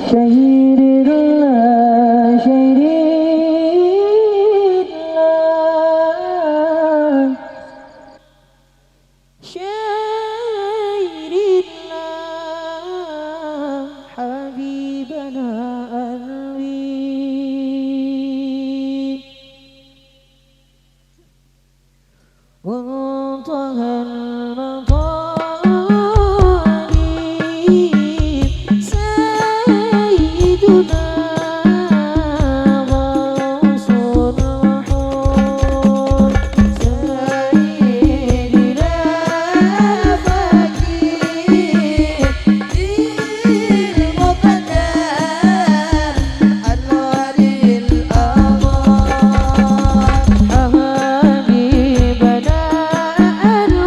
Syairillah, syairillah, syairillah, habibana alwi muntahal matalib sayyiduna ghausul mahur sayyidina fakir dil muqaddam anwaril amar habibana alwi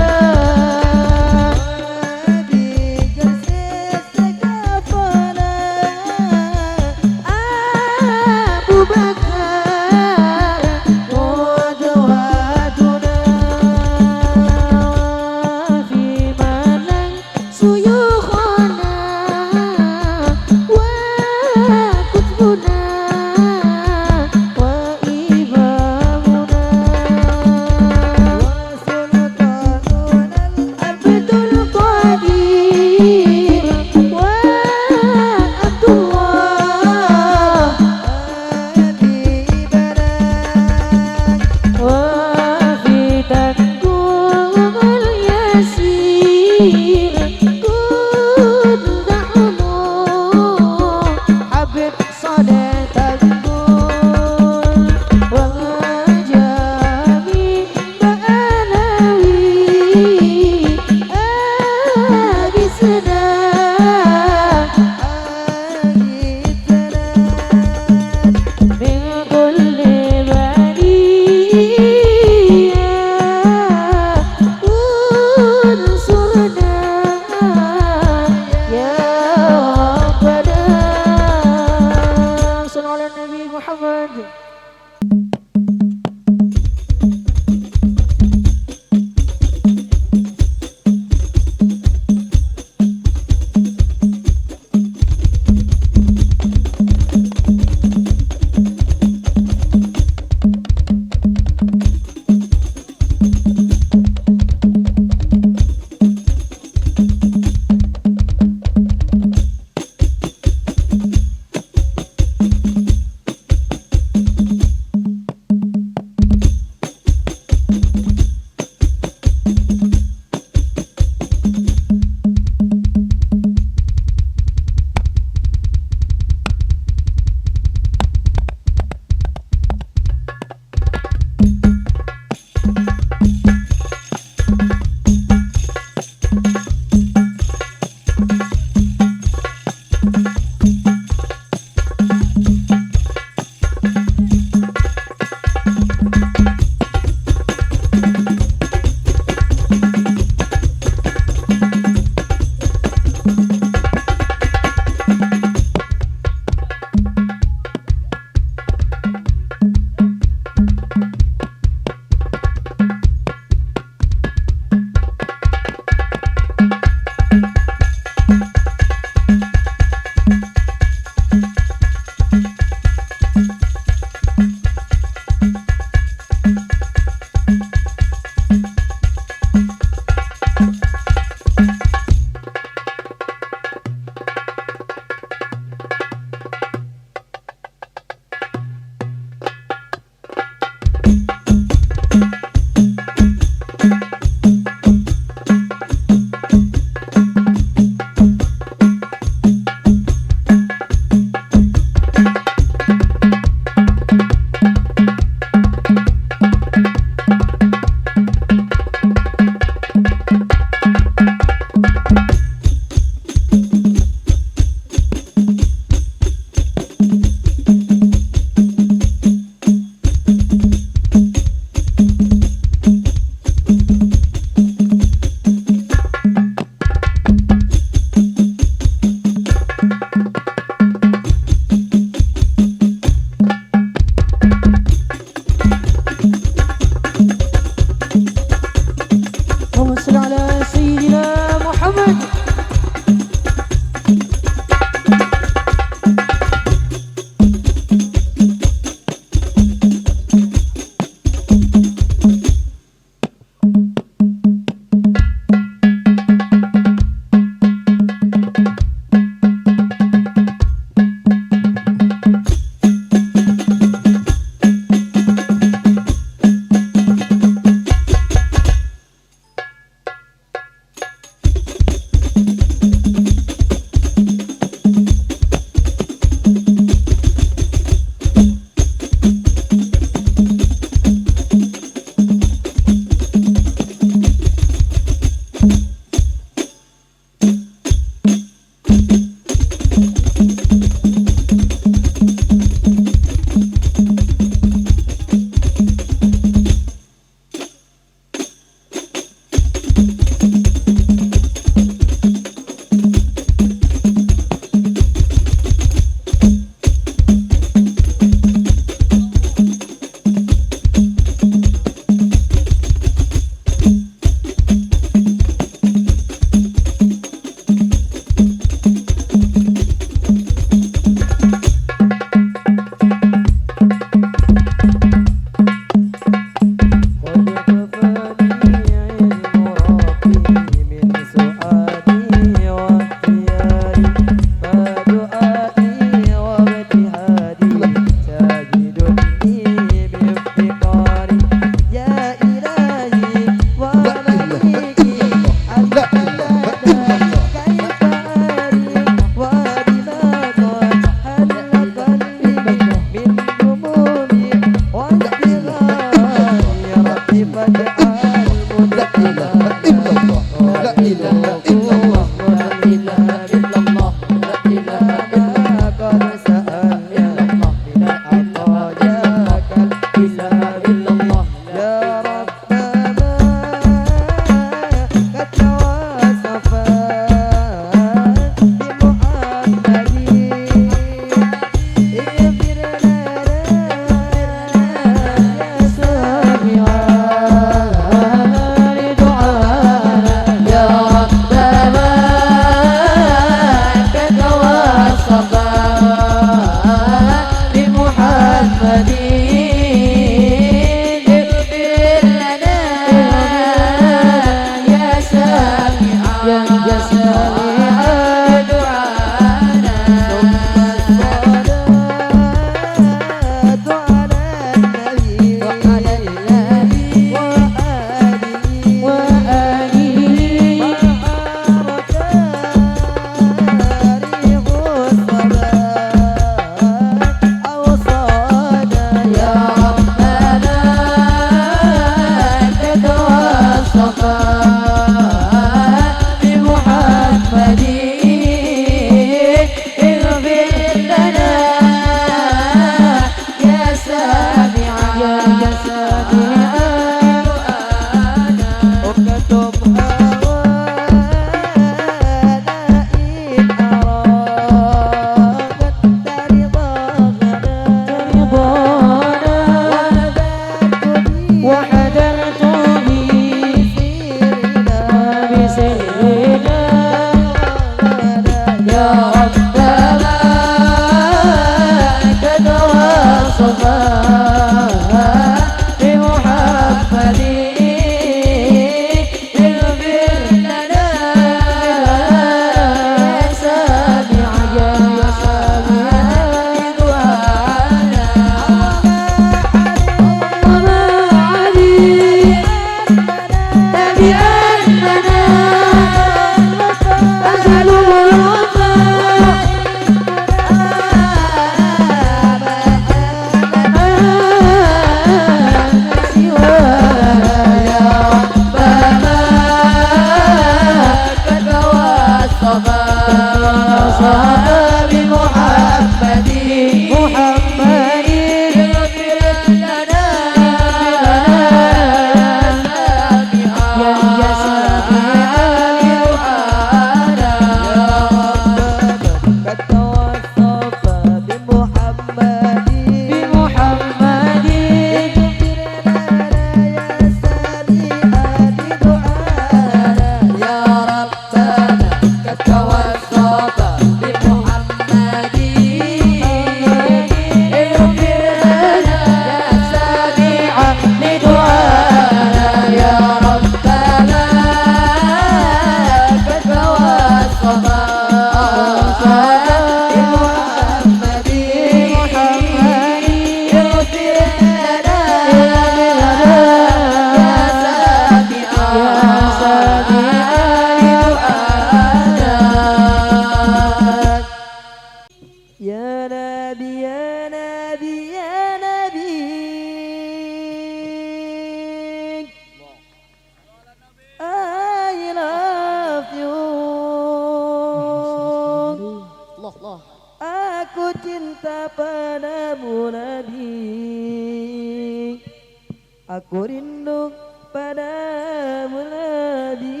Ku rindu padamu Nabi.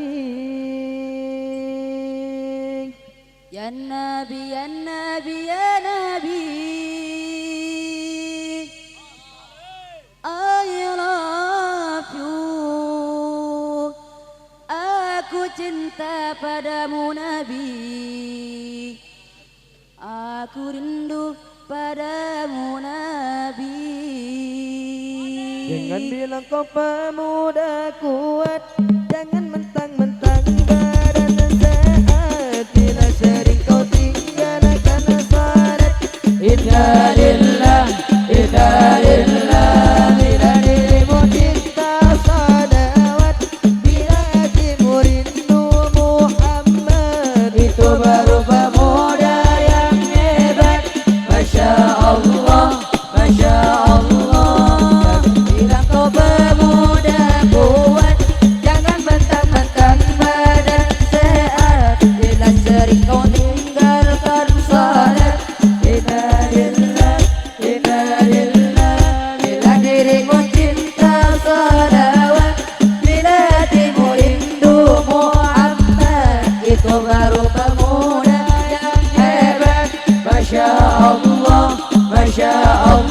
Ya Nabi, ya Nabi, ya Nabi, I love you. Aku cinta padamu Nabi, aku rindu padamu Nabi. Jangan bilang kau pemuda kuat, jangan mentang-mentang badan sehat. Bila sering kau tinggalkan salat, inna lillah, inna lillah. Bila dirimu cinta salawat, bila hatimu rindu Muhammad, itu baru pemuda yang hebat. Masya Allah, Masya Allah. Bilang kau pemuda kuat, jangan mentang-mentang badan sehat. Bila sering kau tinggalkan salat, inna lillah, inna lillah. Bila dirimu cinta salawat, bila hatimu rindu Muhammad, itu baru pemuda yang hebat. Masya Allah, Masya Allah.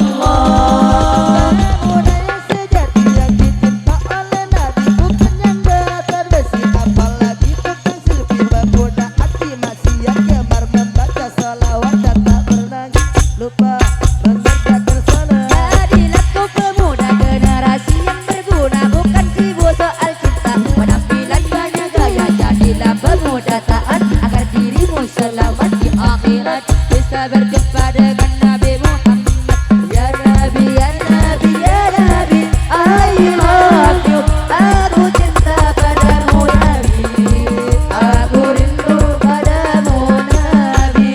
Pemuda yang sejati yang dicinta oleh Nabi, bukan yang berasal besi, apalagi tukang selfie. Pemuda hati maksiat, gemar membaca salawat dan tak pernah lupa mengerjakan salat. Jadilah kau pemuda generasi yang berguna, bukan sibuk soal cinta, penampilan banyak gaya. Jadilah pemuda taat agar dirimu selamat di akhirat, bisa berjumpa dengan Nabi Muhammad. Ya Nabi, ya Nabi, ya Nabi, I love you. Aku cinta padamu Nabi, aku rindu padamu Nabi.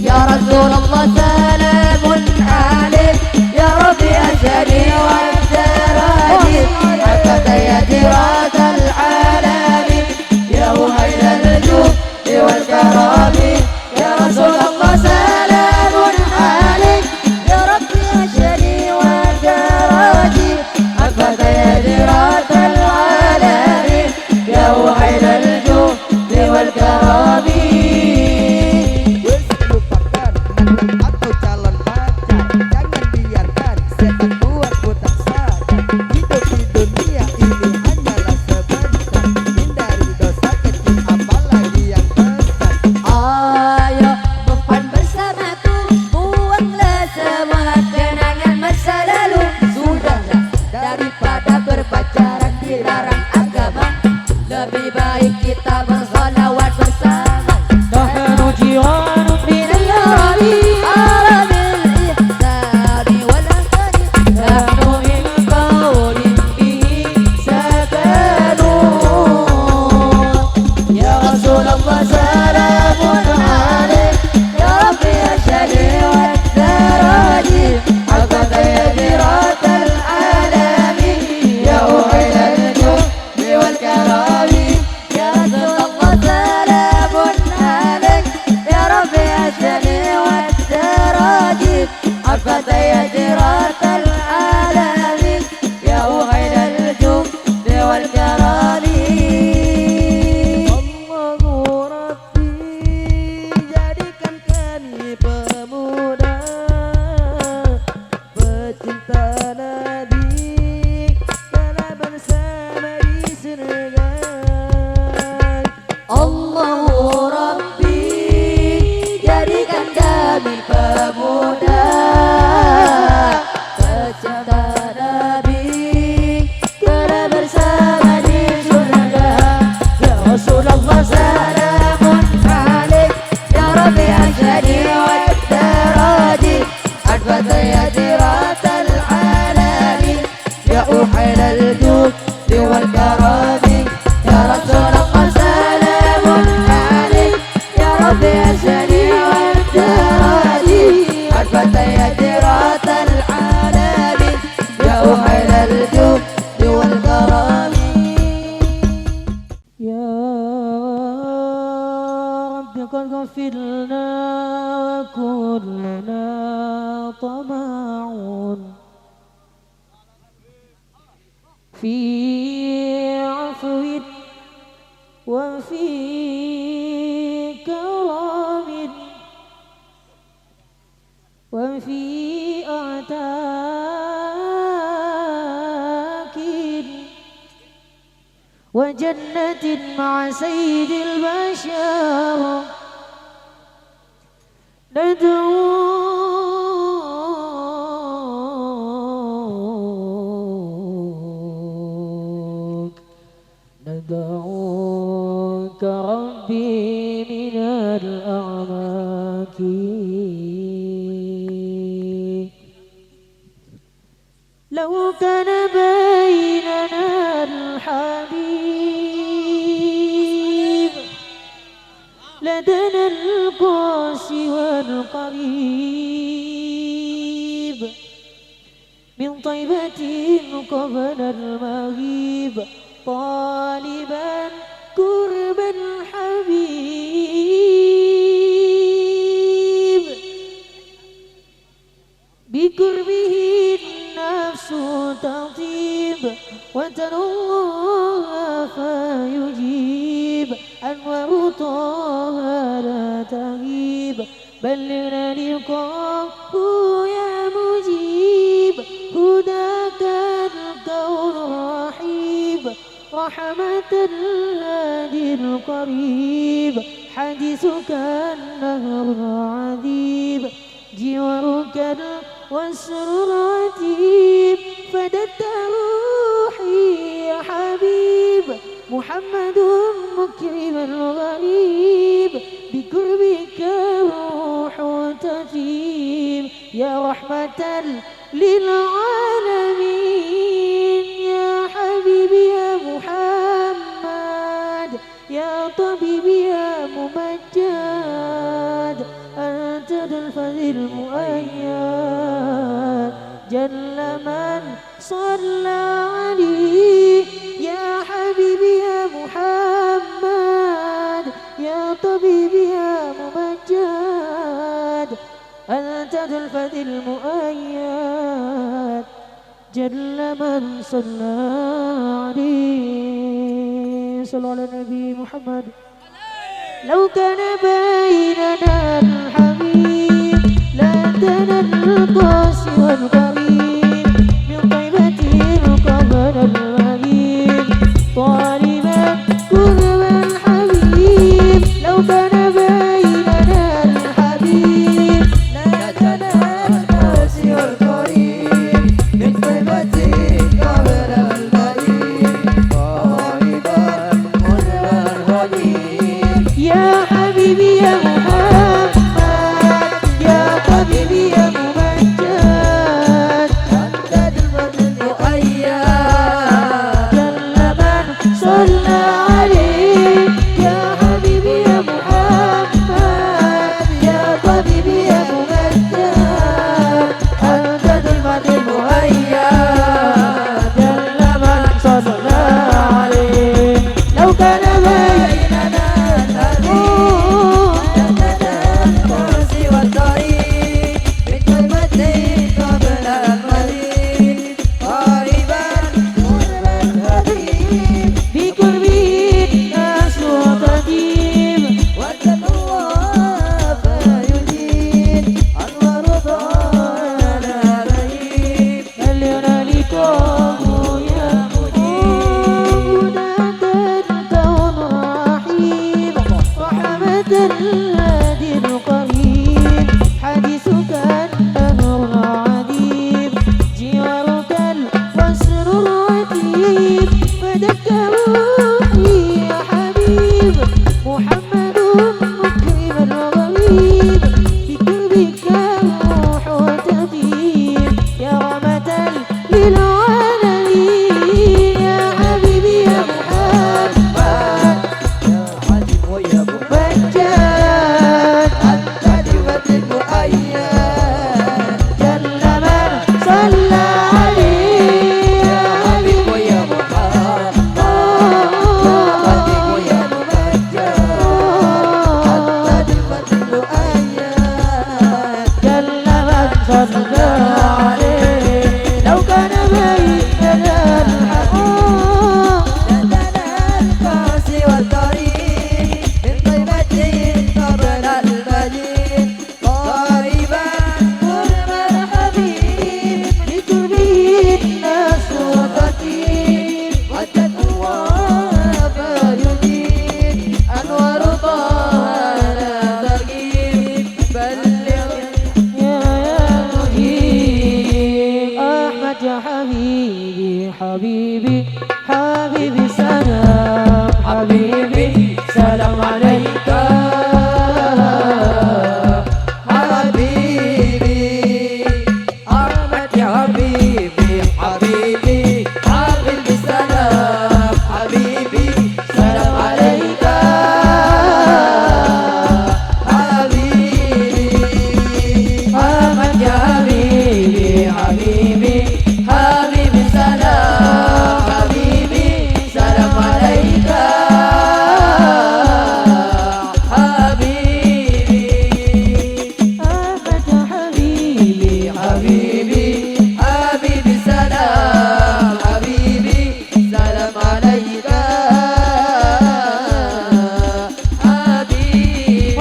Ya Rasulullah salamun alaik, ya Rabbi asyhadu wa darajat. Hakata ya diratal alami, ya uhailal judi wal karami. Ya Rasulullah salamun alaik, ya Rabbi asyhadu wa darajat. Hakata ya diratal alami, ya uhailal judi wal karami. Lupakan mantan atau calon pacar, jangan biarkan setan buat buta sadar. Hidup di dunia ini hanyalah sebentar, hindari dosa kecil apalagi yang besar. Ayo mempan bersamaku, buanglah semua kenangan masa lalu. Sudahlah daripada berpacaran dilarang agama, lebih baik kita bersolawat bersama. Nahnu jiran Minal Arabi, Arabil ihsani wal ahsani, nahnu min qawlin bihi sakanun. Ya Rasulullah salamun alaik, ya Rabbi asyhadu wa darajat. Hakata ya diratal alami, ya uhailal judi wal karami. Ya Rasulullah salamun alaik, ya Rabbi asyhadu wa darajat. Hakata ya diratal alami, ya uhailal judi wal karami. Allahu Rabbi, jadikan kami pemuda pecinta Nabi, telah bersama di surga. Allahu Rabbi, jadikan kami pemuda pecinta Nabi, telah bersama di surga. Ya Rasulullah salamun alaik, ya Rabbi asyhadu wa darajat. Adbata ya diratal alami, ya uhailal judi wal karami. Ya Rasulullah salamun alaik, ya Rabbi asyhadu wa darajat. Adbata ya diratal alami, ya uhailal judi wal karami. Ya Rabbi qad ghafirna wa kulluna tama'un وفي كرم وفي أعتاق وجنة مع سيد البشر ندعوك ربي من الأعماق لو كان بيننا الحبيب لدنا القاسي والقريب من طيبة قبل المغيب طالبا قرب الحبيب بقربه النفس تطيب وتنوه فيجيب أنوار طه لا تغيب بلغنا لقاه يا مجيب هداك الكون رحيب رحمة الهادي القريب حديثك النهر عذيب جوارك الوسر الرتيب فدت روحي يا حبيب محمد مكرم الغريب بقربك روح تطيب يا رحمة للعالمين يا حبيبي يا محمد يا طبيبي يا ممجد أنت ذو الفضل المؤيد جل من صلى عليه يا حبيبي يا محمد يا طبيبي يا ممجد أنت ذو الفضل المؤيد جل من صلى عليه صلى على النبي محمد لو كان بيننا الحبيب لدنا القاسي والقريب من طيبة قبل المغيب طالبا قرب الحبيب لو كان بيننا الحبيب لدنا القاسي والقريب من طيبة قبل المغيب طالبا قرب الحبيب يا حبيبي يا محمد يا حبيبي يا ممجد أنت الفضل المؤيد جل من صلى عليك يا حبيبي يا محمد يا طبيبي يا ممجد أنت الفضل المؤيد جل من صلى عليك لو كان بيننا الهادي القريب حديثك النهر عذيب جوارك الوسر الرتيب فدك روحي يا حبيب محمد مكرم الغريب بقربك الروح تطيب يا رحمة للعالمين يا حبيبي يا محمد يا حبيب ويا ممجد أنت الفضل المؤيد جل من صلى عليه يا حبيب ويا محمد Habibi salam, Habibi salam alaika. Habibi Ahmad ya Habibi Habibi Habibi salam Habibi salam alaika Habibi Ahmad ya Habibi, Habibi, Habibi salam, Habibi salam alaika. Habibi Ahmad ya Habibi, Habibi, Habibi salam Habibi salam alaika Habibi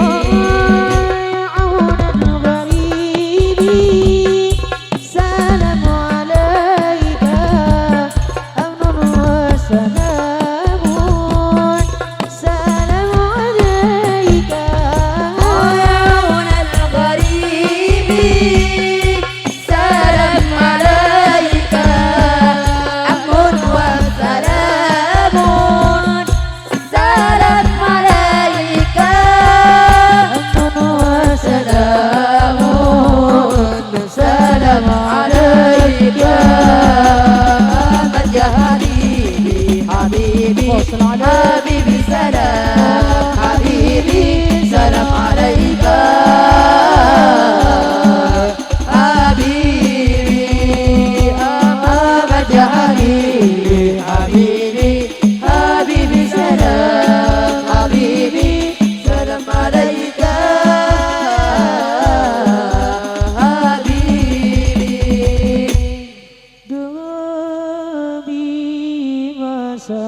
عون الغريب سلام عليك أمن وسلام سلام عليك عون الغريب سلام عليك أمن وسلام سلام عليك أمن وسلام سلام عليك أحمد يا حبيبي حبيبي حبيبي سلام حبيبي سلام عليك حبيبي أحمد يا حبيبي حبيبي حبيبي سلام حبيبي سلام عليك حبيبي demi masa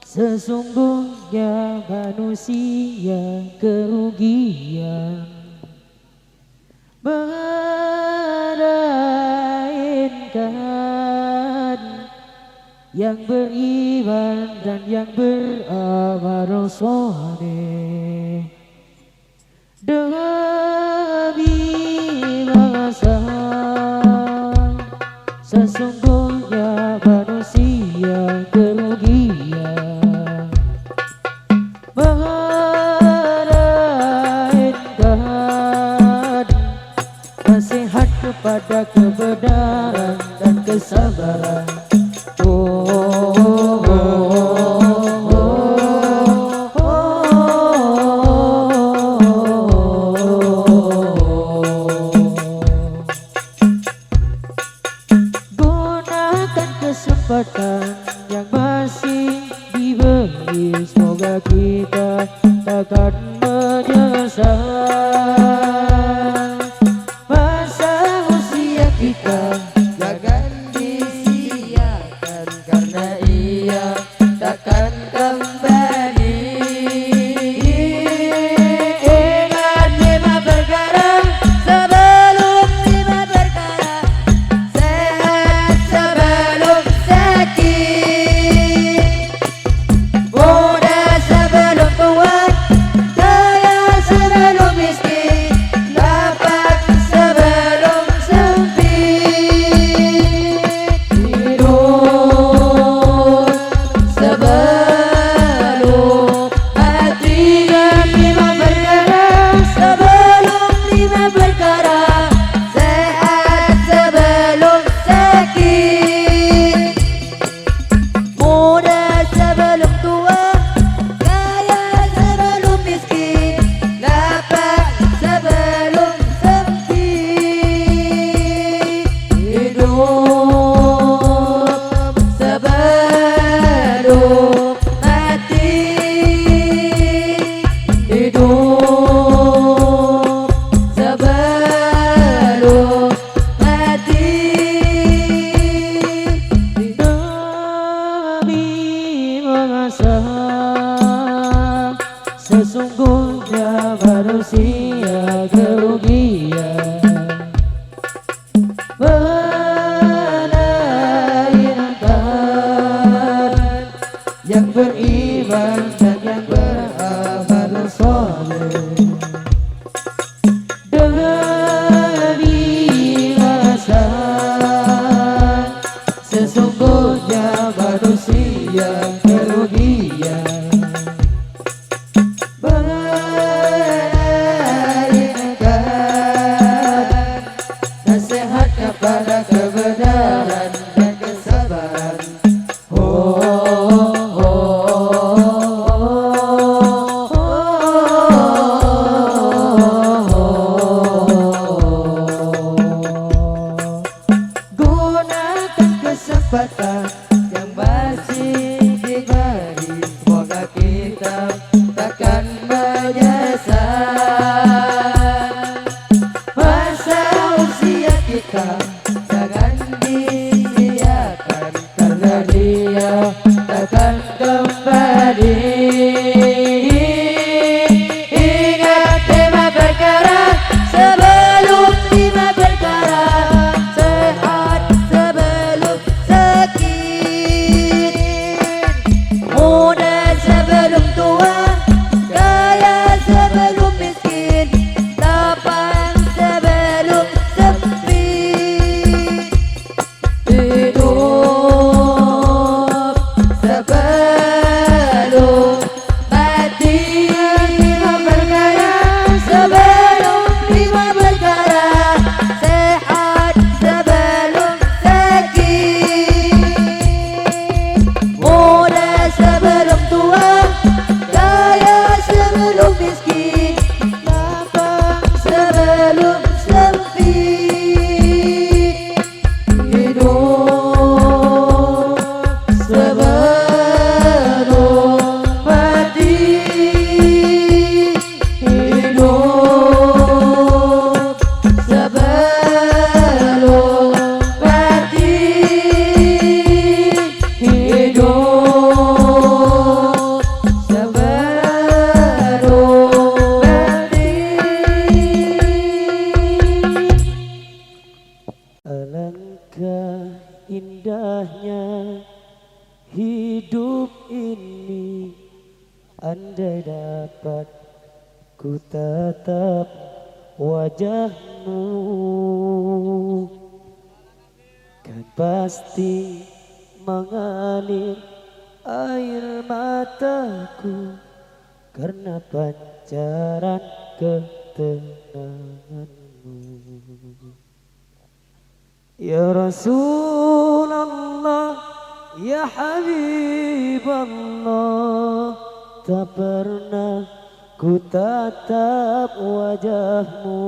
sesungguhnya manusia kerugian melainkan yang beriman dan yang beramal soleh. Demi masa sesungguhnya manusia kerugian melainkan nasihat kepada kebenaran dan kesabaran. Gunakan kesempatan yang masih diberi, semoga kita takkan menyesal. Masa usia kita Jangan disia-siakan karena ia takkan kembali. Ingat 5 perkara sebelum 5 perkara. Sehat sebelum sakit, muda sebelum tua, kaya sebelum miskin, lapang sebelum sempit, hidup sebelum mati. 5 perkara sebelum 5 perkara. Sehat sebelum sakit, muda sebelum tua, kaya sebelum miskin, lapang sebelum sempit, hidup sebelum mati, hidup sebelum mati. demi masa sesungguhnya manusia kerugian melainkan yang beriman dan yang beramal soleh. Demi masa Sesungguhnya manusia kerugian berikan nasihat kepada kebenaran dan kesabaran. Gunakan kesempatan yang masih diberi, semoga kita takkan menyesal. Masa usia kita jangan disia-siakan, karena dia takkan kembali. Ingat 5 perkara sebelum 5 perkara, sehat sebelum sakit, muda sebelum tua, kaya sebelum miskin, lapang sebelum sempit, hidup sebelum mati. 5 perkara sebelum 5 perkara, sehat sebelum sakit, muda sebelum tua, kaya sebelum miskin, lapang sebelum sempit, hidup sebelum mati, hidup sebelum mati, hidup sebelum mati. Alangkah indahnya hidup ini, andai dapat ku tatap wajahmu, kan pasti mengalir air mataku karena pancaran ketenanganmu. Ya Rasulullah, ya Habiballah, tak pernah ku tatap wajahmu.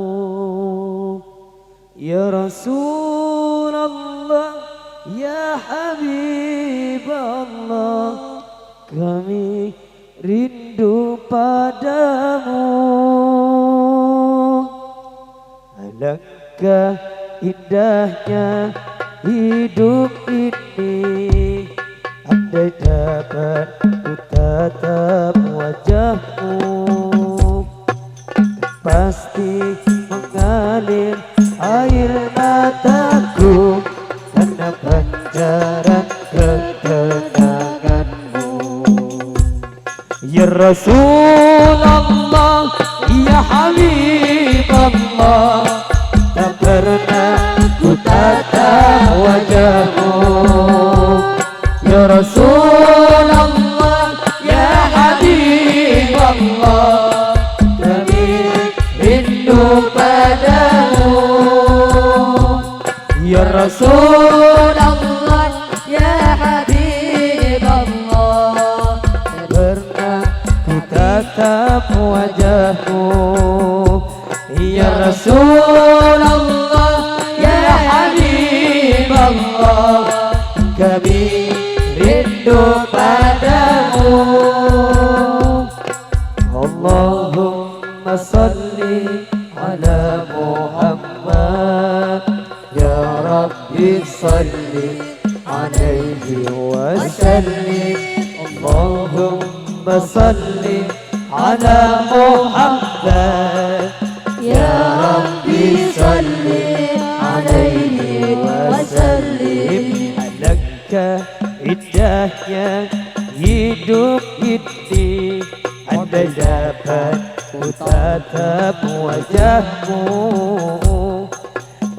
Ya Rasulullah, ya Habiballah, kami rindu padamu. Alangkah indahnya hidup ini, andai dapat ku tatap wajahmu, pasti mengalir air mataku karena pancaran ketenanganmu. Ya Rasulullah, ya Habiballah, tak pernah ku tatap wajahmu. Ya Rasulullah, ya Habiballah, kami rindu padamu. Ya Rasulullah, ya Habiballah, tak pernah ku tatap wajahmu. Ya Rasulullah, ya Habiballah, kami rindu padamu. Allahumma salli ala Muhammad, ya Rabbi salli alaihi wa sallim. Allahumma salli ala Muhammad, ya Rabbi salli alaihi wa sallim. Alangkah indahnya hidup ini, andai dapat ku tatap wajahmu,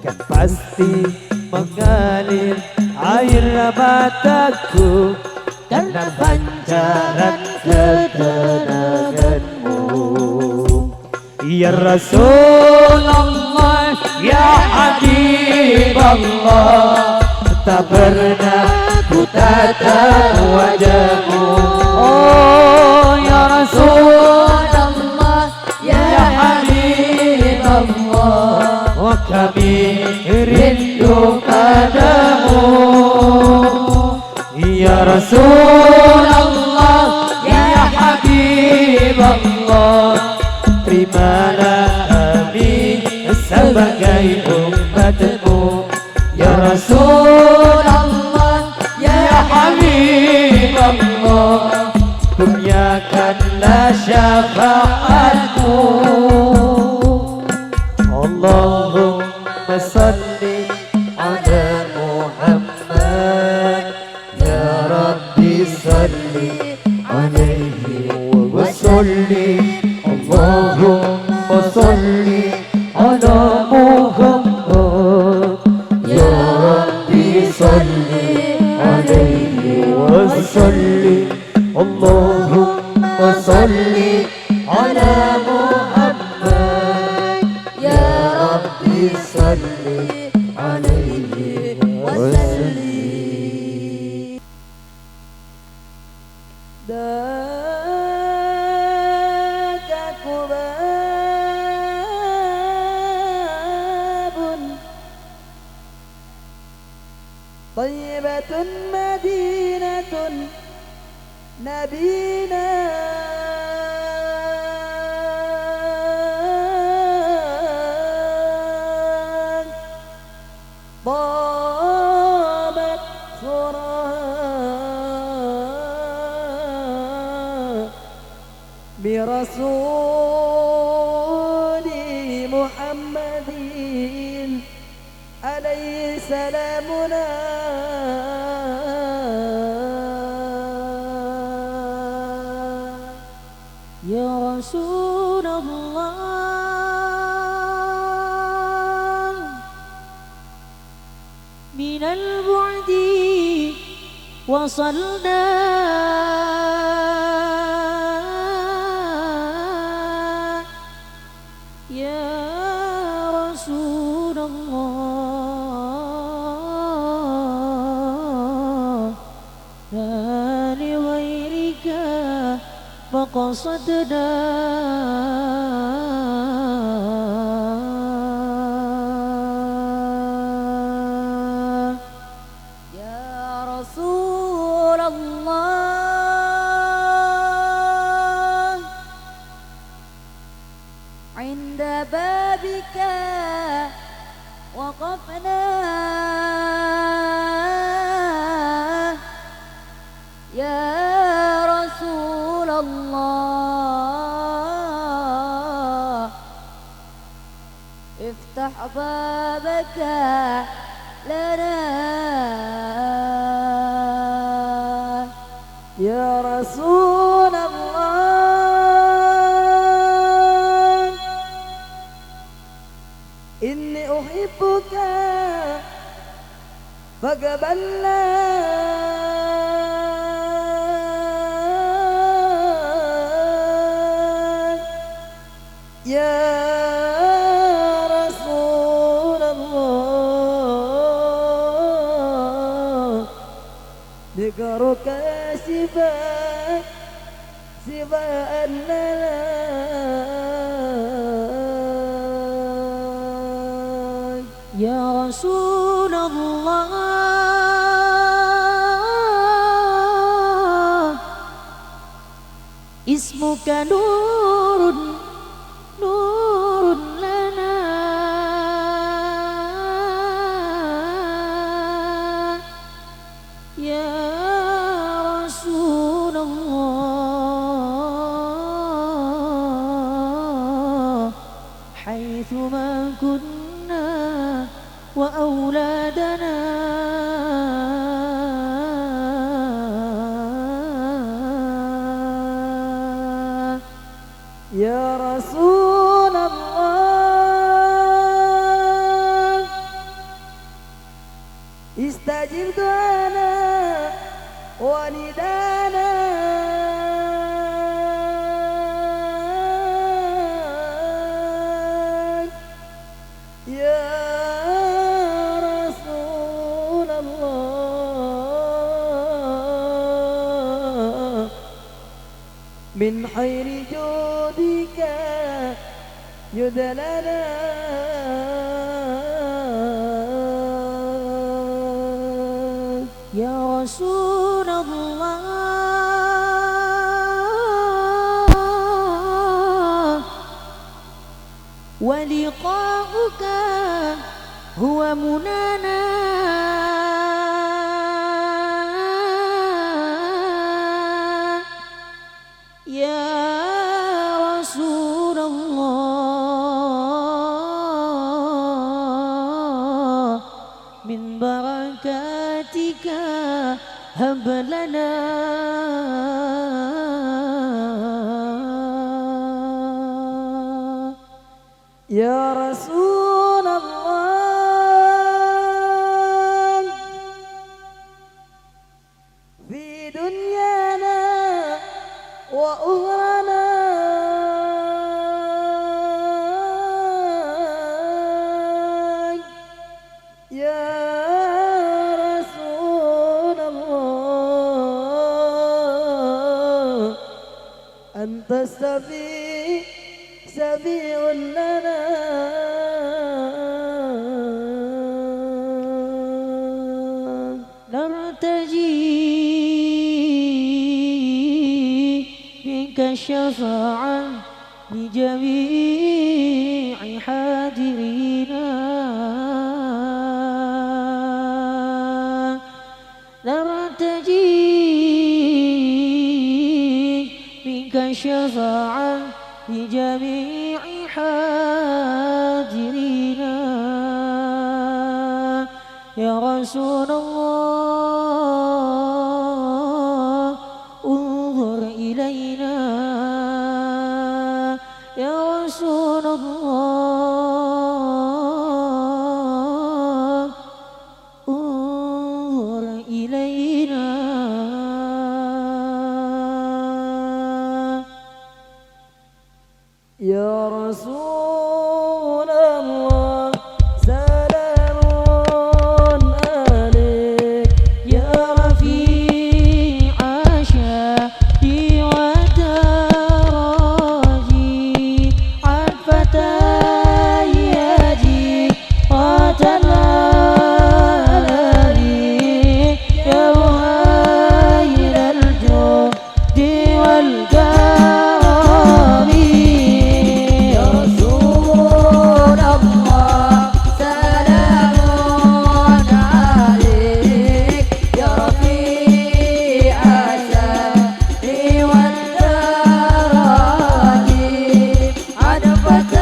kan pasti mengalir air mataku karena pancaran ketenanganmu. Ya Rasulullah, ya Habibullah, tak pernah ku tatap wajahmu. Oh ya Rasulullah, ya Habibullah, oh kami rindu padamu. Ya Rasulullah, ya Habibullah, terimalah kami sebagai umatmu. Ya Rasulullah, ya Habibullah, kurniakanlah syafaatmu. Allahumma salli ala Muhammad, ya Rabbi salli alaihi wa sallim. Allahumma salli ala Muhammad, ya Rabbi salli alaihi wa sallim. Allahumma salli ala Muhammad, ya Rabbi salli alaihi wa sallim. طيبة مدينة نبينا طابت ثراها برسول محمد عليه سلامنا. يا رسول الله من البعد وصلنا يا رسول الله لا لغيرك فقصدنا. يا رسول الله عند بابك وقفنا يا رسول الله افتح بابك لنا يا رسول الله إني أحبك فاقبلنا يا رسول الله ذكرك شفاء لنا. يا رسول الله اسمك نور نور لنا يا رسول الله حيثما كنا وأولادنا يا رسول الله استجب دعانا وندانا يا رسول الله من خير جودك يدلنا يا رسول الله ولقاؤك هو منانا يا رسول الله من بركاتك هب لنا يا رسول الله في دنيانا وأخرانا يا رسول الله أنت شفيع لنا نرتجي منك الشفاعة لجميع حاضرينا نرتجي منك الشفاعة لجميع حاضرينا يا رسول الله انظر إلينا يا رسول الله انظر إلينا يا رسول الله سلام عليك يا رفيع شادي ودراجي عطفة يدي وتلالي يا مهيل الجود والكرم يا رسول الله سلام عليك يا رفيع الشأن والدرج عطفة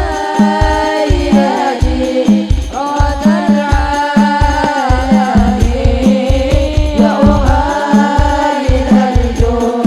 يدي راد العالم يا مهيل الجود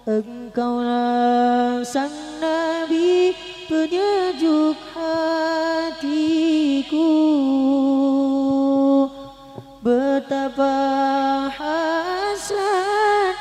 Engkaulah sang Nabi penyejuk hatiku. Betapa hasan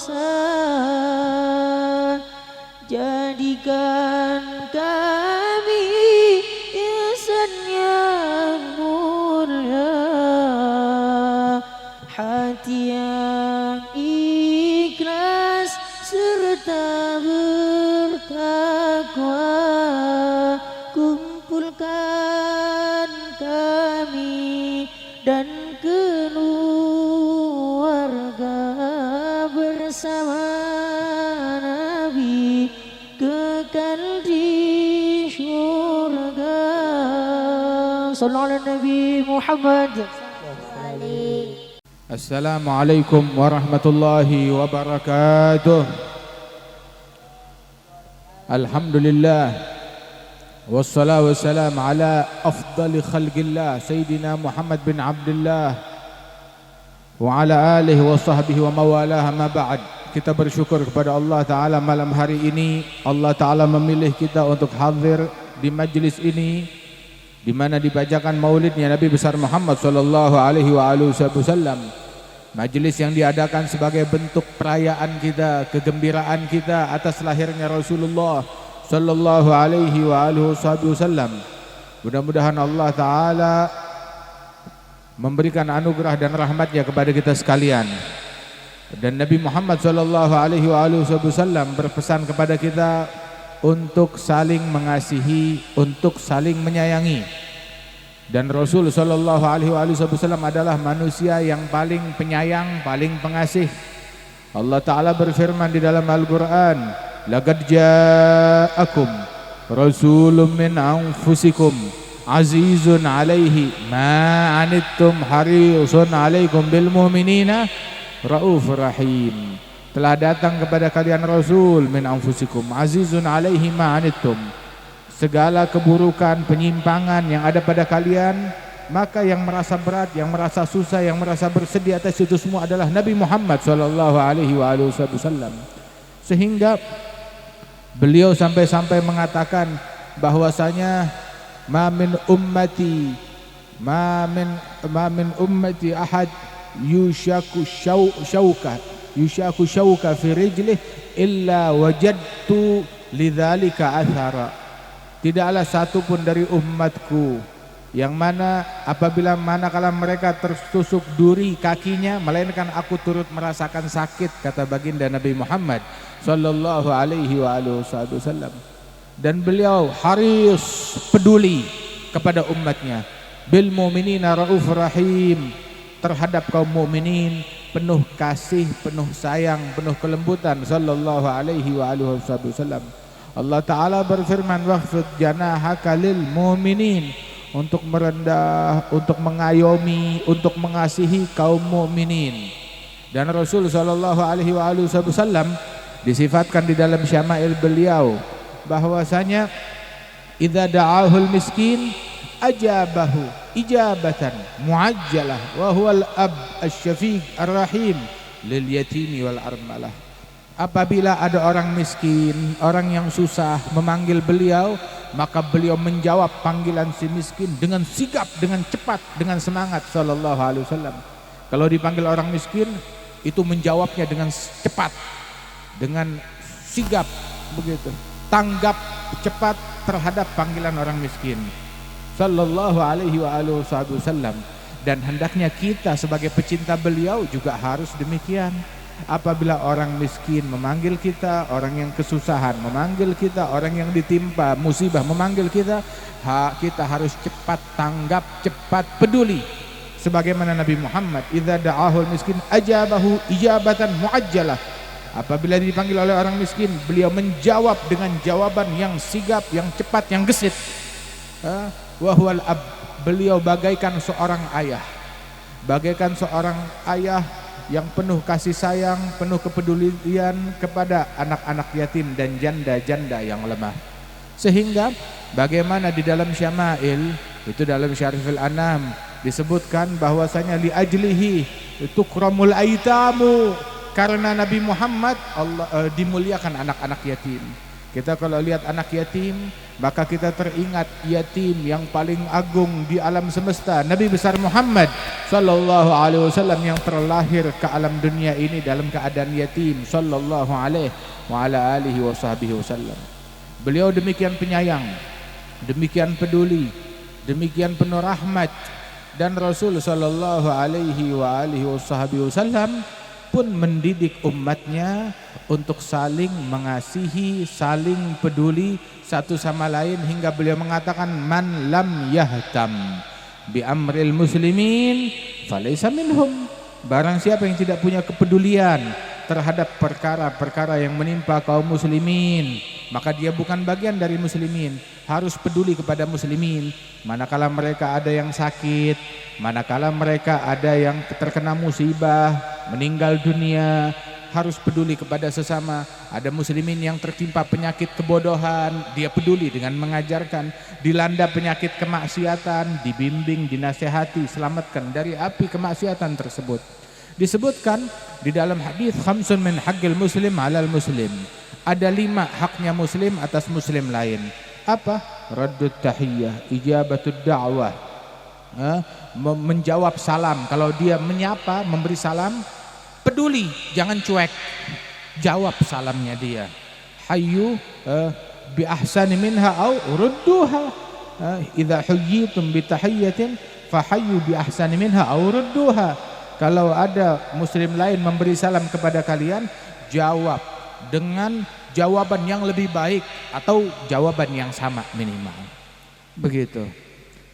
dosa. Jadikan kami insan yang mulia, hati yang ikhlas serta bertakwa. Kumpulkan kami dan keluarga bersama Nabi kekal di syurga. Sallallahu alaihi Nabi Muhammad. Assalamualaikum warahmatullahi wabarakatuh. Alhamdulillah wassalatu wassalam ala afdali khalqillah Sayyidina Muhammad bin Abdullah wa ala alihi wa sahbihi wa mawalah. Ma ba'd. Kita bersyukur kepada Allah Ta'ala malam hari ini Allah Ta'ala memilih kita untuk hadir di majlis ini, di mana dibacakan maulidnya Nabi besar Muhammad sallallahu alaihi wasallam. Majlis yang diadakan sebagai bentuk perayaan kita, kegembiraan kita atas lahirnya Rasulullah sallallahu alaihi wasallam. Mudah-mudahan Allah Ta'ala memberikan anugerah dan rahmatnya kepada kita sekalian. Dan Nabi Muhammad sallallahu alaihi wasallam berpesan kepada kita untuk saling mengasihi, untuk saling menyayangi. Dan Rasul sallallahu alaihi wasallam adalah manusia yang paling penyayang, paling pengasih. Allah Ta'ala berfirman di dalam Al-Quran, laqad ja'akum rasulun min anfusikum azizun alaihi ma anittum harisun alaikum bil mu'minina raufur rahim. Telah datang kepada kalian Rasul min anfusikum azizun alaihi ma anittum. Segala keburukan, penyimpangan yang ada pada kalian, maka yang merasa berat, yang merasa susah, yang merasa bersedih atas itu semua adalah Nabi Muhammad sallallahu alaihi wasallam. Sehingga beliau sampai-sampai mengatakan bahwasanya ma min ummati ahad yushaku syauka fi rijlih illa wajadtu lidzalika athara. Tidaklah satu pun dari umatku yang mana apabila manakala mereka tertusuk duri kakinya, melainkan aku turut merasakan sakit, kata baginda Nabi Muhammad sallallahu alaihi wasallam. Dan beliau haris, peduli kepada umatnya. Bil mu'minina raufur rahim, terhadap kaum mukminin penuh kasih, penuh sayang, penuh kelembutan sallallahu alaihi wasallam. Allah Ta'ala berfirman, waqfid janahaka lil mu'minin, untuk merendah, untuk mengayomi, untuk mengasihi kaum mukminin. Dan Rasul sallallahu alaihi wasallam disifatkan di dalam syama'il beliau bahwasanya idza da'ahul miskin ajabahu ijabatan muajjalah wa huwal ab asy-syafiq ar-rahim lil yatimi wal armalah. Apabila ada orang miskin, orang yang susah memanggil beliau, maka beliau menjawab panggilan si miskin dengan sigap, dengan cepat, dengan semangat sallallahu alaihi wasallam. Kalau dipanggil orang miskin, itu menjawabnya dengan cepat, dengan sigap, begitu. Tanggap cepat terhadap panggilan orang miskin sallallahu alaihi wasallam. Dan hendaknya kita sebagai pecinta beliau juga harus demikian. Apabila orang miskin memanggil kita, orang yang kesusahan memanggil kita, orang yang ditimpa musibah memanggil kita, kita harus cepat tanggap, cepat peduli. Sebagaimana Nabi Muhammad, idza da'ahul miskin ajabahu ijabatan muajjalah. Apabila dipanggil oleh orang miskin, beliau menjawab dengan jawaban yang sigap, yang cepat, yang gesit. Wa huwal ab, beliau bagaikan seorang ayah. Bagaikan seorang ayah yang penuh kasih sayang, penuh kepedulian kepada anak-anak yatim dan janda-janda yang lemah. Sehingga bagaimana di dalam syama'il, itu dalam Syarifil Anam disebutkan bahwasanya li ajlihi tukramul aitamu, karena Nabi Muhammad Allah dimuliakan anak-anak yatim. Kita kalau lihat anak yatim, maka kita teringat yatim yang paling agung di alam semesta, Nabi besar Muhammad sallallahu alaihi wasallam yang terlahir ke alam dunia ini dalam keadaan yatim sallallahu alaihi wa ala alihi wasallam. Beliau demikian penyayang, demikian peduli, demikian penuh rahmat, dan Rasul sallallahu alaihi wa alihi wasallam pun mendidik umatnya untuk saling mengasihi, saling peduli satu sama lain, hingga beliau mengatakan man lam yahtam bi amril muslimin falaysa minhum. Barang siapa yang tidak punya kepedulian terhadap perkara-perkara yang menimpa kaum muslimin, maka dia bukan bagian dari muslimin. Harus peduli kepada muslimin manakala mereka ada yang sakit, manakala mereka ada yang terkena musibah, meninggal dunia. Harus peduli kepada sesama. Ada muslimin yang tertimpa penyakit kebodohan, dia peduli dengan mengajarkan. Dilanda penyakit kemaksiatan, dibimbing, dinasehati, selamatkan dari api kemaksiatan tersebut. Disebutkan di dalam hadis khamsun min haqqil muslim 'alal muslim. Ada 5 haknya muslim atas muslim lain. Apa? Raddut tahiyyah, ijabatud da'wah, menjawab salam. Kalau dia menyapa, memberi salam, peduli, jangan cuek, jawab salamnya dia. Hayyu bi ahsani minha au rudduha. Idza huyyitum bi tahiyyatin fahayyu bi ahsani minha au rudduha. Kalau ada muslim lain memberi salam kepada kalian, jawab dengan jawaban yang lebih baik atau jawaban yang sama minimal. Begitu.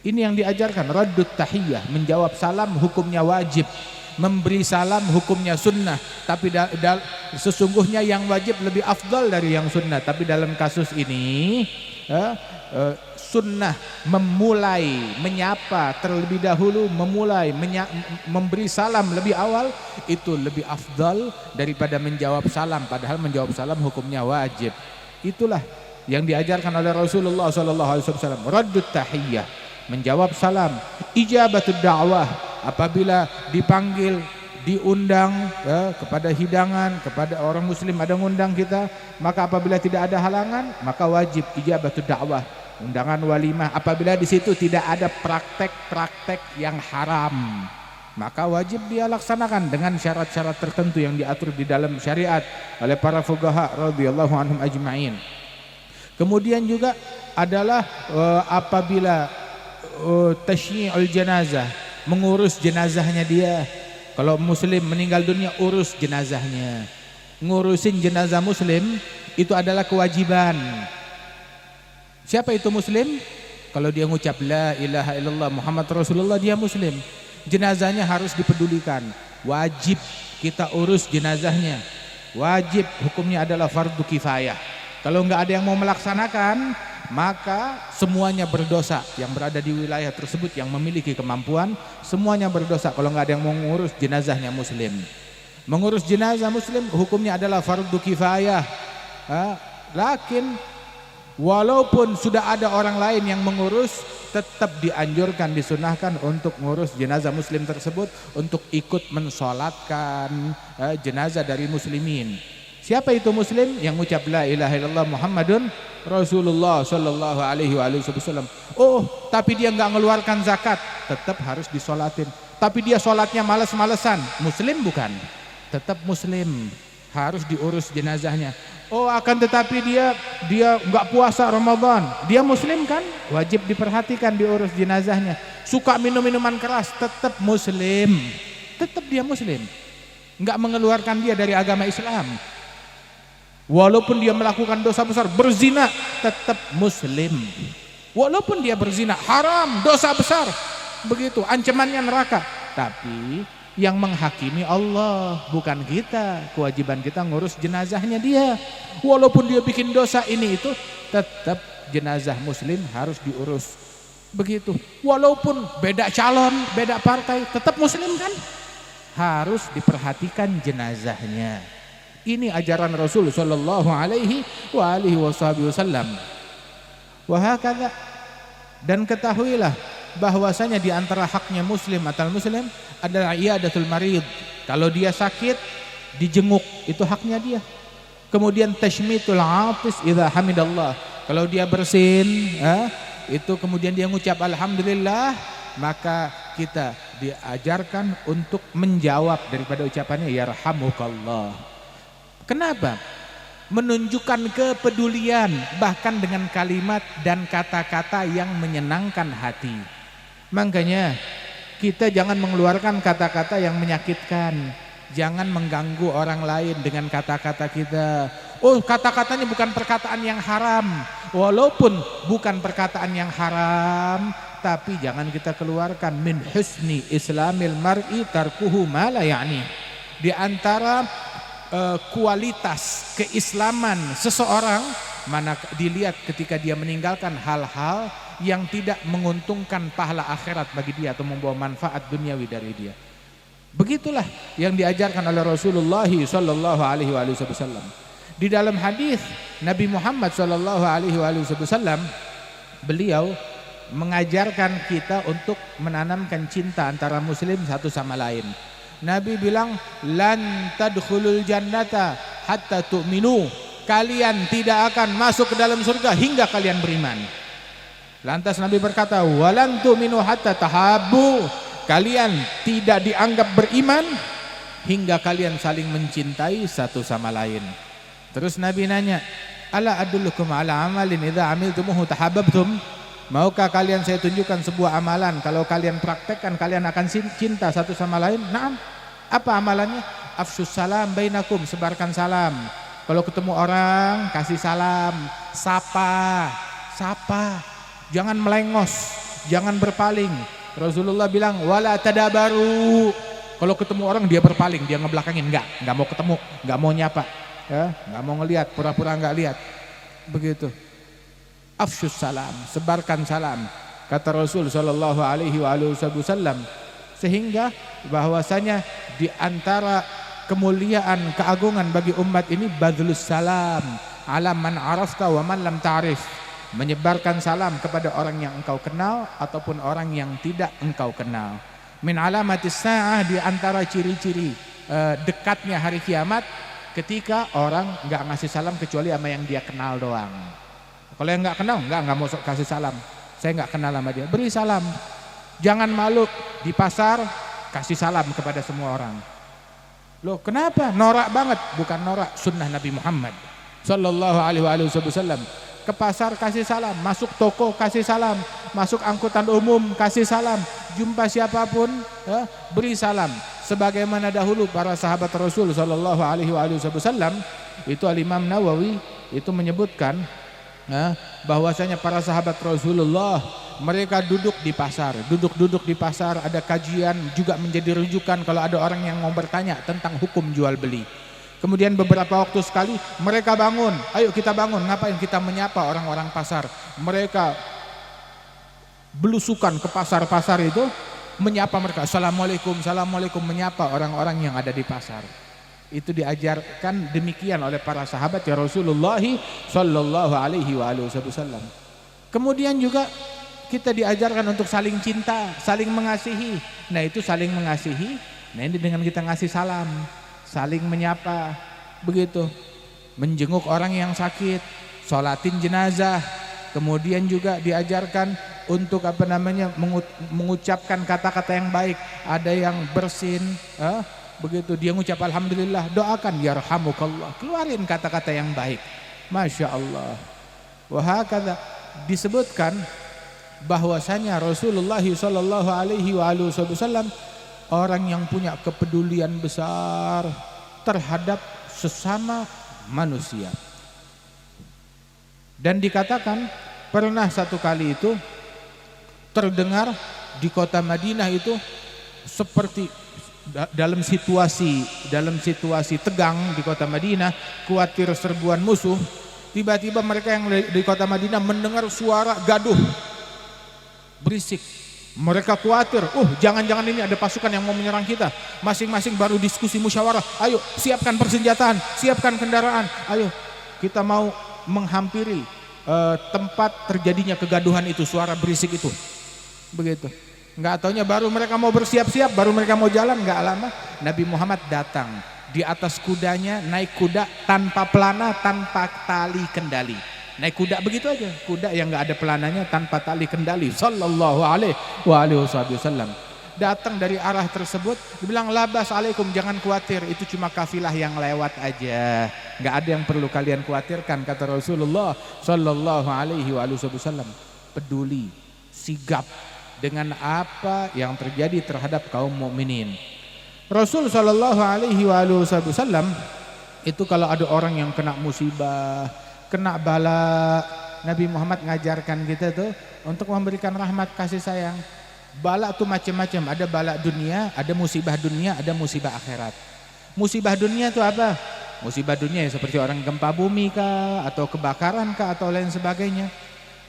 Ini yang diajarkan, raddut tahiyyah, menjawab salam hukumnya wajib. Memberi salam hukumnya sunnah, tapi sesungguhnya yang wajib lebih afdal dari yang sunnah. Tapi dalam kasus ini sunnah memulai menyapa terlebih dahulu, memberi salam lebih awal, itu lebih afdal daripada menjawab salam, padahal menjawab salam hukumnya wajib. Itulah yang diajarkan oleh Rasulullah SAW. Raddut tahiyyah, menjawab salam. Ijabatud da'wah, apabila dipanggil, diundang kepada hidangan, kepada orang muslim ada ngundang kita, maka apabila tidak ada halangan, maka wajib ijabatud da'wah, undangan walimah. Apabila di situ tidak ada praktek-praktek yang haram, maka wajib dia laksanakan dengan syarat-syarat tertentu yang diatur di dalam syariat oleh para fuqaha radhiyallahu anhum ajma'in. Kemudian juga adalah apabila tasyyi'ul janazah, mengurus jenazahnya dia. Kalau muslim meninggal dunia, urus jenazahnya. Ngurusin jenazah muslim itu adalah kewajiban. Siapa itu muslim? Kalau dia ngucap la ilaha illallah Muhammad Rasulullah, dia muslim. Jenazahnya harus dipedulikan. Wajib kita urus jenazahnya. Wajib, hukumnya adalah fardu kifayah. Kalau enggak ada yang mau melaksanakan, maka semuanya berdosa yang berada di wilayah tersebut, yang memiliki kemampuan, semuanya berdosa kalau nggak ada yang mengurus jenazahnya muslim. Mengurus jenazah muslim hukumnya adalah fardu kifayah. Lakin walaupun sudah ada orang lain yang mengurus, tetap dianjurkan, disunahkan untuk mengurus jenazah muslim tersebut, untuk ikut mensolatkan jenazah dari muslimin. Siapa itu muslim? Yang mengucap la ilaha illallah Muhammadun Rasulullah sallallahu alaihi wasallam. Oh, tapi dia enggak mengeluarkan zakat, tetap harus disolatin. Tapi dia solatnya malas-malesan, muslim bukan? Tetap muslim, harus diurus jenazahnya. Oh, akan tetapi dia enggak puasa Ramadan, dia muslim kan? Wajib diperhatikan, diurus jenazahnya. Suka minum minuman keras, tetap muslim. Tetap dia muslim. Enggak mengeluarkan dia dari agama Islam. Walaupun dia melakukan dosa besar, berzina, tetap muslim. Walaupun dia berzina, haram, dosa besar, begitu, ancamannya neraka. Tapi yang menghakimi Allah, bukan kita. Kewajiban kita ngurus jenazahnya dia. Walaupun dia bikin dosa ini itu, tetap jenazah muslim harus diurus. Begitu. Walaupun beda calon, beda partai, tetap muslim kan? Harus diperhatikan jenazahnya. Ini ajaran Rasul sallallahu alaihi wasallam. Wahakadha, dan ketahuilah bahwasanya di antara haknya muslim atau muslim adalah iyadatul marid. Kalau dia sakit, dijenguk, itu haknya dia. Kemudian tashmitul atis idza hamidallah. Kalau dia bersin, itu kemudian dia ngucap alhamdulillah, maka kita diajarkan untuk menjawab daripada ucapannya yarhamukallah. Kenapa? Menunjukkan kepedulian, bahkan dengan kalimat dan kata-kata yang menyenangkan hati. Makanya kita jangan mengeluarkan kata-kata yang menyakitkan. Jangan mengganggu orang lain dengan kata-kata kita. Oh, kata-katanya bukan perkataan yang haram. Walaupun bukan perkataan yang haram, tapi jangan kita keluarkan. Min husni islamil mar'i tarkuhu ma la ya'ni. Di antara kualitas keislaman seseorang, mana dilihat ketika dia meninggalkan hal-hal yang tidak menguntungkan pahala akhirat bagi dia atau membawa manfaat duniawi dari dia. Begitulah yang diajarkan oleh Rasulullah sallallahu alaihi wasallam. Di dalam hadis Nabi Muhammad sallallahu alaihi wasallam, beliau mengajarkan kita untuk menanamkan cinta antara muslim satu sama lain. Nabi bilang, lan tadkhulul jannata hatta tu'minu. Kalian tidak akan masuk ke dalam surga hingga kalian beriman. Lantas Nabi berkata, walan tu'minu hatta tahabbu. Kalian tidak dianggap beriman hingga kalian saling mencintai satu sama lain. Terus Nabi nanya, ala adullukum ala amalin idza amiltumuhu tahabbtum? Maukah kalian saya tunjukkan sebuah amalan, kalau kalian praktekkan kalian akan cinta satu sama lain? Naam. Apa amalannya? Afsyus salam bainakum, sebarkan salam. Kalau ketemu orang kasih salam, sapa. Jangan melengos, jangan berpaling. Rasulullah bilang wala tadabaru. Kalau ketemu orang dia berpaling, dia ngebelakangin, enggak mau ketemu, enggak mau nyapa, ya, enggak mau ngelihat, pura-pura enggak lihat. Begitu. Afsyus salam, sebarkan salam, kata Rasul sallallahu alaihi wasallam. Sehingga bahwasanya di antara kemuliaan, keagungan bagi umat ini badlus salam ala man arafta wa man lam ta'rif. Menyebarkan salam kepada orang yang engkau kenal ataupun orang yang tidak engkau kenal. Min alamatis sa'ah, di antara ciri-ciri dekatnya hari kiamat, ketika orang enggak ngasih salam kecuali sama yang dia kenal doang. Kalau yang nggak kenal, nggak mau kasih salam. Saya nggak kenal sama dia, beri salam. Jangan malu di pasar kasih salam kepada semua orang. Loh, kenapa? Norak banget? Bukan norak, sunnah Nabi Muhammad sallallahu alaihi wasallam. Ke pasar kasih salam, masuk toko kasih salam, masuk angkutan umum kasih salam, jumpa siapapun beri salam. Sebagaimana dahulu para sahabat Rasul sallallahu alaihi wasallam, itu Al-Imam Nawawi itu menyebutkan bahwasanya para sahabat Rasulullah mereka duduk di pasar, ada kajian juga menjadi rujukan kalau ada orang yang mau bertanya tentang hukum jual beli. Kemudian beberapa waktu sekali mereka bangun, ayo kita bangun, ngapain kita menyapa orang-orang pasar. Mereka belusukan ke pasar-pasar itu, menyapa mereka, assalamualaikum, menyapa orang-orang yang ada di pasar. Itu diajarkan demikian oleh para sahabat ya Rasulullah sallallahu alaihi wasallam. Kemudian juga kita diajarkan untuk saling cinta, saling mengasihi. Nah, itu saling mengasihi, nah ini dengan kita ngasih salam, saling menyapa, begitu. Menjenguk orang yang sakit, sholatin jenazah. Kemudian juga diajarkan untuk mengucapkan kata-kata yang baik. Ada yang bersin, begitu dia mengucap alhamdulillah, doakan yarhamukallah, keluarin kata-kata yang baik. Masya Allah. Wahakadha, disebutkan bahwasanya Rasulullah sallallahu alaihi wasallam orang yang punya kepedulian besar terhadap sesama manusia. Dan dikatakan pernah satu kali itu terdengar di kota Madinah itu seperti dalam situasi tegang di kota Madinah, khawatir serbuan musuh. Tiba-tiba mereka yang di kota Madinah mendengar suara gaduh, berisik. Mereka khawatir, jangan-jangan ini ada pasukan yang mau menyerang kita. Masing-masing baru diskusi musyawarah, ayo siapkan persenjataan, siapkan kendaraan, ayo kita mau menghampiri tempat terjadinya kegaduhan itu, suara berisik itu. Begitu. Enggak taunya baru mereka mau bersiap-siap, baru mereka mau jalan, enggak lama Nabi Muhammad datang di atas kudanya, naik kuda tanpa pelana, tanpa tali kendali. naik kuda begitu aja, kuda yang nggak ada pelananya tanpa tali kendali, sallallahu alaihi wasallam. Datang dari arah tersebut, dibilang labas alaikum, jangan khawatir, itu cuma kafilah yang lewat aja, nggak ada yang perlu kalian khawatirkan, kata Rasulullah sallallahu alaihi wasallam. Peduli, sigap dengan apa yang terjadi terhadap kaum mukminin. Rasul sallallahu alaihi wasallam itu kalau ada orang yang kena musibah, kena bala, Nabi Muhammad ngajarkan kita tuh untuk memberikan rahmat kasih sayang. Bala tuh macam-macam, ada bala dunia, ada musibah dunia, ada musibah akhirat. Musibah dunia itu apa? Musibah dunia ya seperti orang gempa bumi kah, atau kebakaran kah, atau lain sebagainya.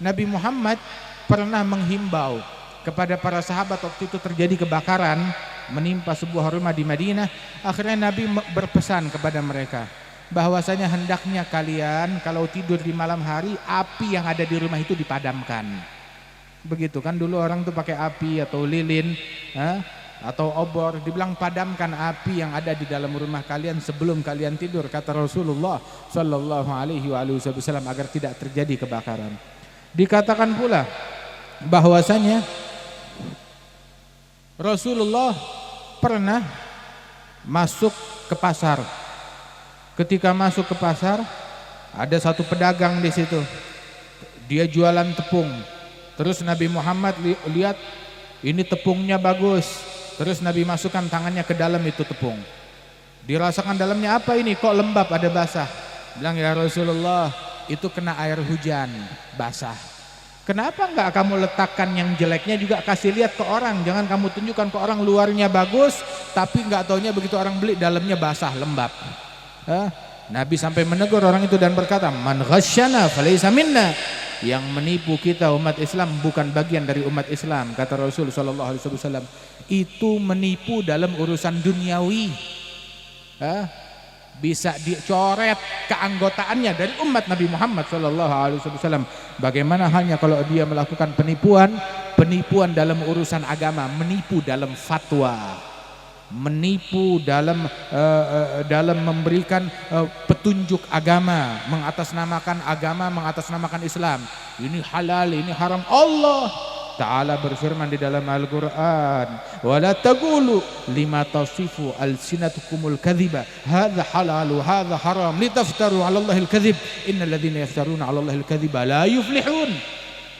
Nabi Muhammad pernah menghimbau kepada para sahabat waktu itu terjadi kebakaran menimpa sebuah rumah di Madinah. Akhirnya Nabi berpesan kepada mereka bahwasanya hendaknya kalian kalau tidur di malam hari, api yang ada di rumah itu dipadamkan. Begitu kan dulu orang tuh pakai api atau lilin atau obor, dibilang padamkan api yang ada di dalam rumah kalian sebelum kalian tidur, kata Rasulullah sallallahu alaihi wasallam, agar tidak terjadi kebakaran. Dikatakan pula bahwasanya Rasulullah pernah masuk ke pasar. Ketika masuk ke pasar, ada satu pedagang di situ. Dia jualan tepung. Terus Nabi Muhammad lihat ini tepungnya bagus. Terus Nabi masukkan tangannya ke dalam itu tepung. Dirasakan dalamnya, apa ini kok lembab, ada basah. Bilang, ya Rasulullah, itu kena air hujan, basah. Kenapa enggak kamu letakkan yang jeleknya juga kasih lihat ke orang, jangan kamu tunjukkan ke orang luarnya bagus tapi enggak taunya begitu orang beli dalamnya basah, lembab. Nabi sampai menegur orang itu dan berkata, man ghasyana falaysa minna, yang menipu kita umat Islam bukan bagian dari umat Islam, kata Rasul sallallahu alaihi wasallam. Itu menipu dalam urusan duniawi, bisa dicoret keanggotaannya dari umat Nabi Muhammad sallallahu alaihi wasallam. Bagaimana halnya kalau dia melakukan penipuan dalam urusan agama, menipu dalam fatwa, menipu dalam memberikan petunjuk agama, mengatasnamakan agama, mengatasnamakan Islam. Ini halal, ini haram. Allah Ta'ala berfirman di dalam Al-Quran, wala taqulu lima tasifu alsinatukumul kadhiba hadza halalu hadza haram litaftaru 'ala Allahil kadhib innal ladzina yaftaruna 'ala Allahil kadhiba la yuflihun.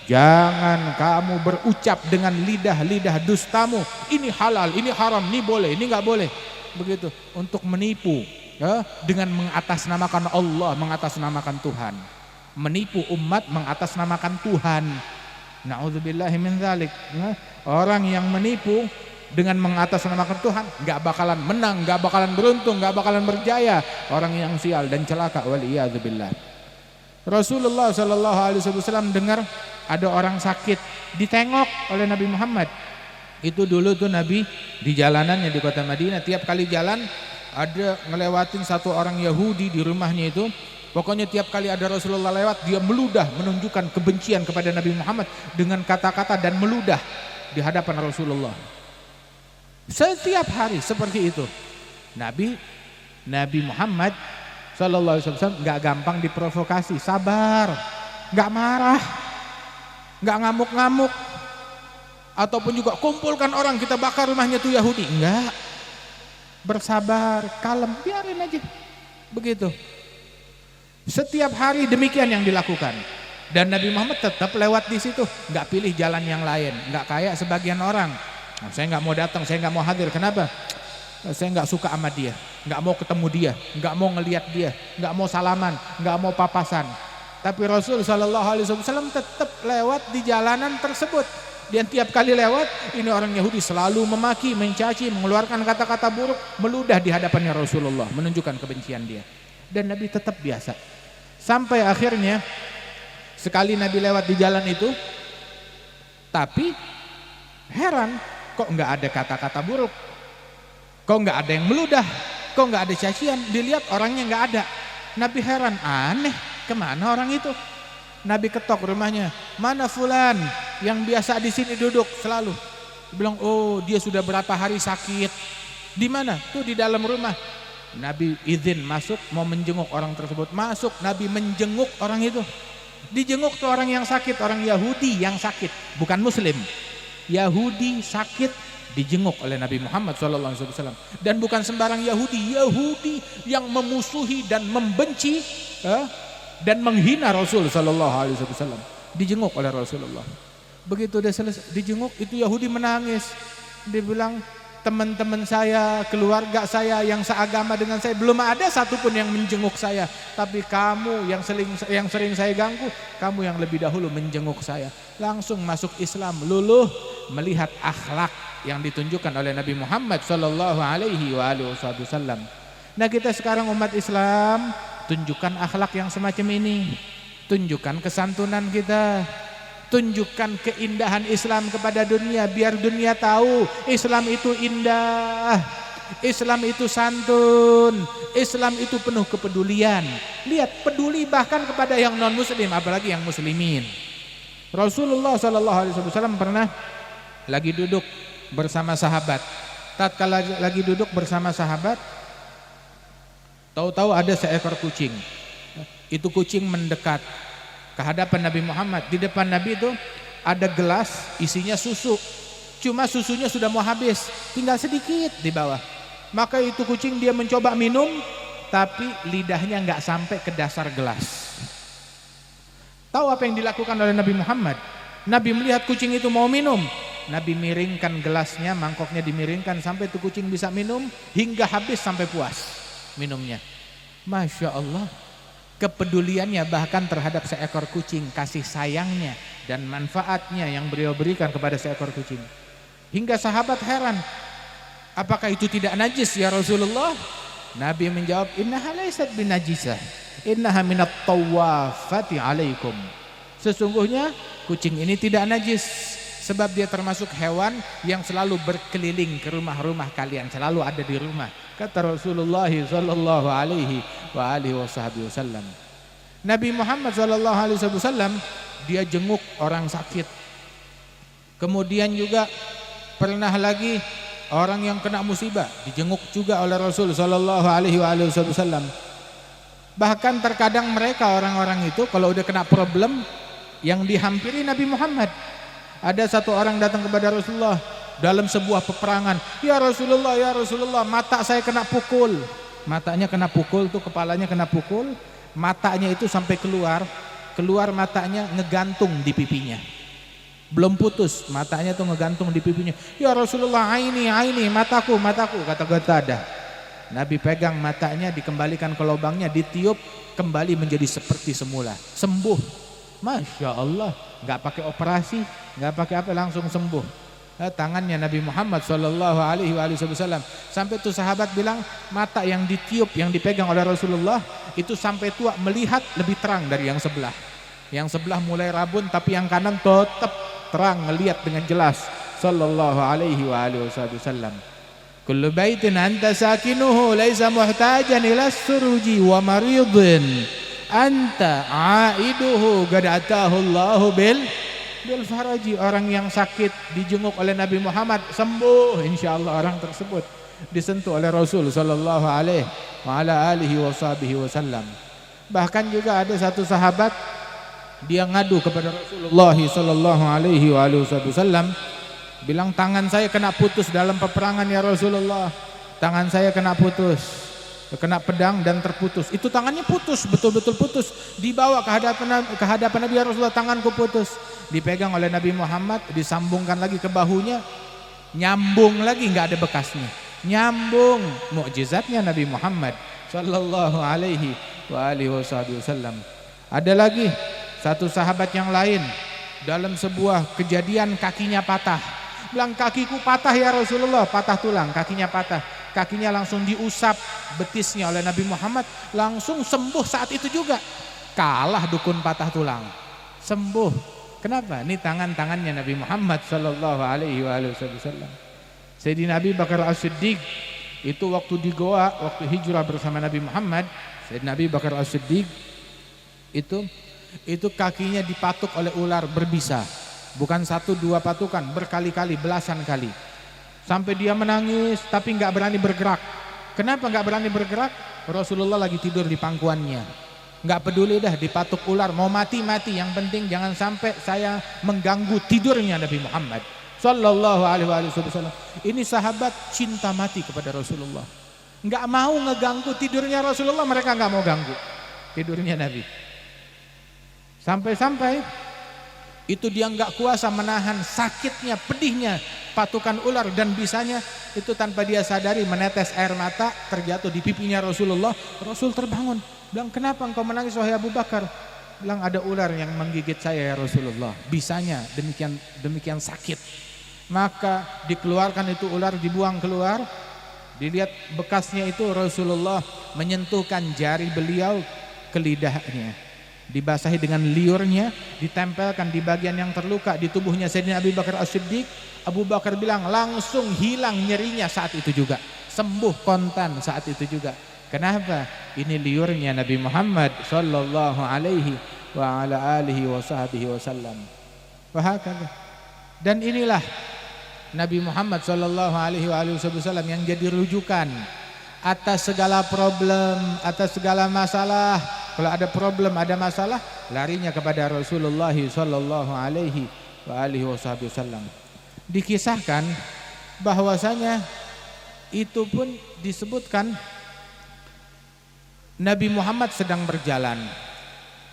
Jangan kamu berucap dengan lidah-lidah dustamu, ini halal, ini haram, ini boleh, ini enggak boleh. Begitu, untuk menipu dengan mengatasnamakan Allah, mengatasnamakan Tuhan. Menipu umat mengatasnamakan Tuhan. Na'udzubillahi min dzalik. Orang yang menipu dengan mengatasnamakan Tuhan nggak bakalan menang, nggak bakalan beruntung, nggak bakalan berjaya. Orang yang sial dan celaka, waliyadzubillah. Rasulullah sallallahu alaihi wasallam dengar ada orang sakit, ditengok oleh Nabi Muhammad. Itu dulu tuh Nabi di jalanannya di kota Madinah, tiap kali jalan ada ngelewatin satu orang Yahudi di rumahnya itu. Pokoknya tiap kali ada Rasulullah lewat, dia meludah menunjukkan kebencian kepada Nabi Muhammad dengan kata-kata dan meludah di hadapan Rasulullah. Setiap hari seperti itu. Nabi Muhammad sallallahu alaihi wasallam enggak gampang diprovokasi, sabar, enggak marah, enggak ngamuk-ngamuk. Ataupun juga kumpulkan orang kita bakar rumahnya tuh Yahudi, enggak. Bersabar, kalem, biarin aja. Begitu. Setiap hari demikian yang dilakukan, dan Nabi Muhammad tetap lewat di situ, nggak pilih jalan yang lain, nggak kayak sebagian orang. Nah, saya nggak mau datang, saya nggak mau hadir. Kenapa? Saya nggak suka sama dia, nggak mau ketemu dia, nggak mau ngelihat dia, nggak mau salaman, nggak mau papasan. Tapi Rasul Shallallahu Alaihi Wasallam tetap lewat di jalanan tersebut. Dan tiap kali lewat, ini orang Yahudi selalu memaki, mencaci, mengeluarkan kata-kata buruk, meludah di hadapannya Rasulullah, menunjukkan kebencian dia. Dan Nabi tetap biasa. Sampai akhirnya sekali Nabi lewat di jalan itu, tapi heran kok nggak ada kata-kata buruk, kok nggak ada yang meludah, kok nggak ada cacian. Dilihat orangnya nggak ada. Nabi heran, aneh, kemana orang itu? Nabi ketok rumahnya, mana fulan yang biasa di sini duduk selalu. Bilang, oh dia sudah berapa hari sakit. Di mana? Tuh di dalam rumah. Nabi izin masuk, mau menjenguk orang tersebut. Masuk, Nabi menjenguk orang itu. Dijenguk tuh orang yang sakit, orang Yahudi yang sakit, bukan Muslim. Yahudi sakit dijenguk oleh Nabi Muhammad SAW. Dan bukan sembarang Yahudi, Yahudi yang memusuhi dan membenci dan menghina Rasul SAW. Dijenguk oleh Rasulullah. Begitu dia selesai dijenguk, itu Yahudi menangis. Dia bilang, teman-teman saya, keluarga saya yang seagama dengan saya, belum ada satupun yang menjenguk saya. Tapi kamu yang sering saya ganggu, kamu yang lebih dahulu menjenguk saya. Langsung masuk Islam, luluh melihat akhlak yang ditunjukkan oleh Nabi Muhammad SAW. Nah, kita sekarang umat Islam, tunjukkan akhlak yang semacam ini. Tunjukkan kesantunan kita. Tunjukkan keindahan Islam kepada dunia, biar dunia tahu Islam itu indah, Islam itu santun, Islam itu penuh kepedulian. Lihat, peduli bahkan kepada yang non muslim, apalagi yang muslimin. Rasulullah SAW pernah lagi duduk bersama sahabat. Tatkala lagi duduk bersama sahabat, tahu-tahu ada seekor kucing. Itu kucing mendekat ke hadapan Nabi Muhammad. Di depan Nabi itu ada gelas isinya susu. Cuma susunya sudah mau habis, tinggal sedikit di bawah. Maka itu kucing dia mencoba minum, tapi lidahnya nggak sampai ke dasar gelas. Tahu apa yang dilakukan oleh Nabi Muhammad? Nabi melihat kucing itu mau minum, Nabi miringkan gelasnya, mangkoknya dimiringkan sampai itu kucing bisa minum hingga habis sampai puas minumnya. Masya Allah. Kepeduliannya bahkan terhadap seekor kucing, kasih sayangnya dan manfaatnya yang beliau berikan kepada seekor kucing. Hingga sahabat heran, apakah itu tidak najis ya Rasulullah? Nabi menjawab, innaha laysat binajisah, innaha minat tawafati alaikum. Sesungguhnya kucing ini tidak najis, sebab dia termasuk hewan yang selalu berkeliling ke rumah-rumah kalian, selalu ada di rumah. Kata Rasulullah sallallahu alaihi wasallam. Nabi Muhammad sallallahu alaihi wasallam dia jenguk orang sakit. Kemudian juga pernah lagi orang yang kena musibah dijenguk juga oleh Rasul sallallahu alaihi wasallam. Bahkan terkadang mereka orang-orang itu kalau udah kena problem yang dihampiri Nabi Muhammad. Ada satu orang datang kepada Rasulullah dalam sebuah peperangan. Ya Rasulullah, mata saya kena pukul. Matanya kena pukul tuh, kepalanya kena pukul, matanya itu sampai keluar matanya ngegantung di pipinya. Belum putus, matanya tuh ngegantung di pipinya. Ya Rasulullah, aini, mataku, kata Qatadah. Nabi pegang matanya, dikembalikan ke lubangnya, ditiup, kembali menjadi seperti semula. Sembuh. Masya Allah, nggak pakai operasi, nggak pakai apa, langsung sembuh. Tangannya Nabi Muhammad sallallahu alaihi wasallam. Sampai itu sahabat bilang, mata yang ditiup, yang dipegang oleh Rasulullah itu sampai tua melihat lebih terang dari yang sebelah. Yang sebelah mulai rabun, tapi yang kanan tetap terang, ngelihat dengan jelas. Sallallahu alaihi wasallam. Kullu baitin anta sakinuhu laisa muhtajan ila suruji wa maridin anta aiduhu qad atahu Allahu bil faraji. Orang yang sakit dijenguk oleh Nabi Muhammad sembuh, insyaallah orang tersebut disentuh oleh Rasul sallallahu alaihi wasallam. Bahkan juga ada satu sahabat dia ngadu kepada Rasulullah sallallahu alaihi wasallam, bilang, tangan saya kena putus dalam peperangan ya Rasulullah, tangan saya kena putus, kena pedang dan terputus. Itu tangannya putus, betul-betul putus. Dibawa ke hadapan Nabi, ya Rasulullah, tanganku putus. Dipegang oleh Nabi Muhammad, disambungkan lagi ke bahunya, nyambung lagi, nggak ada bekasnya, nyambung. Mukjizatnya Nabi Muhammad sallallahu alaihi wasallam. Ada lagi satu sahabat yang lain, dalam sebuah kejadian kakinya patah. Bilang, kakiku patah ya Rasulullah, patah tulang, kakinya patah. Kakinya langsung diusap betisnya oleh Nabi Muhammad, langsung sembuh saat itu juga. Kalah dukun patah tulang, sembuh. Kenapa? Ini tangannya Nabi Muhammad sallallahu alaihi wasallam. Sayyidina Abu Bakar As-Siddiq itu waktu di Goa, waktu hijrah bersama Nabi Muhammad, Sayyidina Abu Bakar As-Siddiq itu kakinya dipatuk oleh ular berbisa. Bukan satu dua patukan, berkali-kali, belasan kali. Sampai dia menangis tapi nggak berani bergerak. Kenapa nggak berani bergerak? Rasulullah lagi tidur di pangkuannya. Nggak peduli dah dipatuk ular, mau mati-mati, yang penting jangan sampai saya mengganggu tidurnya Nabi Muhammad sallallahu alaihi wasallam. Ini sahabat cinta mati kepada Rasulullah, nggak mau ngeganggu tidurnya Rasulullah, mereka nggak mau ganggu tidurnya Nabi. Sampai-sampai itu dia nggak kuasa menahan sakitnya, pedihnya patukan ular, dan bisanya itu tanpa dia sadari menetes air mata terjatuh di pipinya Rasulullah. Rasul terbangun, bilang, kenapa engkau menangis wahai Abu Bakar? Bilang, ada ular yang menggigit saya ya Rasulullah, bisanya demikian sakit. Maka dikeluarkan itu ular, dibuang keluar, dilihat bekasnya itu Rasulullah menyentuhkan jari beliau ke lidahnya, dibasahi dengan liurnya, ditempelkan di bagian yang terluka di tubuhnya Sayyidina Abu Bakar As-Siddiq. Abu Bakar bilang langsung hilang nyerinya saat itu juga, sembuh kontan saat itu juga. Kenapa? Ini liurnya Nabi Muhammad sallallahu alaihi wa ala alihi wa sahbihi wasallam. Dan inilah Nabi Muhammad sallallahu alaihi wasallam yang jadi rujukan atas segala problem, atas segala masalah. Kalau ada problem, ada masalah, larinya kepada Rasulullah sallallahu alaihi wasallam. Dikisahkan bahwasanya itu pun disebutkan Nabi Muhammad sedang berjalan.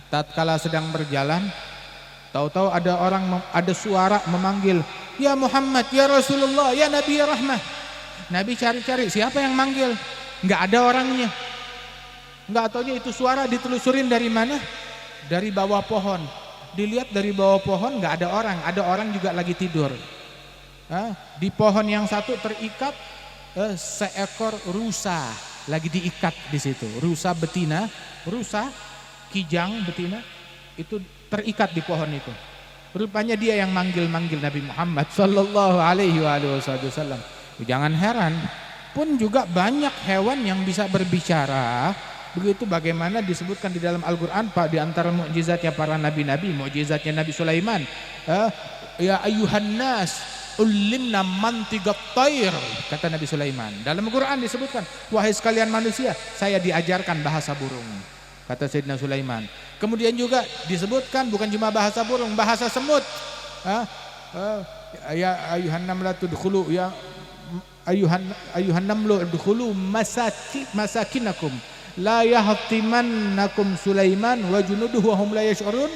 Tatkala sedang berjalan, tahu-tahu ada suara memanggil, "Ya Muhammad, ya Rasulullah, ya Nabi ya Rahmah." Nabi cari-cari siapa yang manggil, nggak ada orangnya. Nggak taunya itu suara ditelusurin dari mana? Dari bawah pohon. Dilihat dari bawah pohon nggak ada orang, ada orang juga lagi tidur. Di pohon yang satu terikat seekor rusa lagi diikat di situ. Rusa betina, rusa kijang betina itu terikat di pohon itu. Rupanya dia yang manggil-manggil Nabi Muhammad sallallahu alaihi wasallam. Jangan heran, pun juga banyak hewan yang bisa berbicara. Begitu bagaimana disebutkan di dalam Al-Quran, Pak, di antara mukjizatnya para nabi-nabi, mukjizatnya Nabi Sulaiman, ya ayuhan nas ulimna mantiqat thair, kata Nabi Sulaiman. Dalam Al-Quran disebutkan, wahai sekalian manusia, saya diajarkan bahasa burung, kata Sayyidina Sulaiman. Kemudian juga disebutkan bukan cuma bahasa burung, bahasa semut. Ya ayuhan namlatu udkhulu, ya ayuhan namlu udkhulu masakinakum la yahtimannakum Sulaiman wa junuduhu wa hum la yash'urun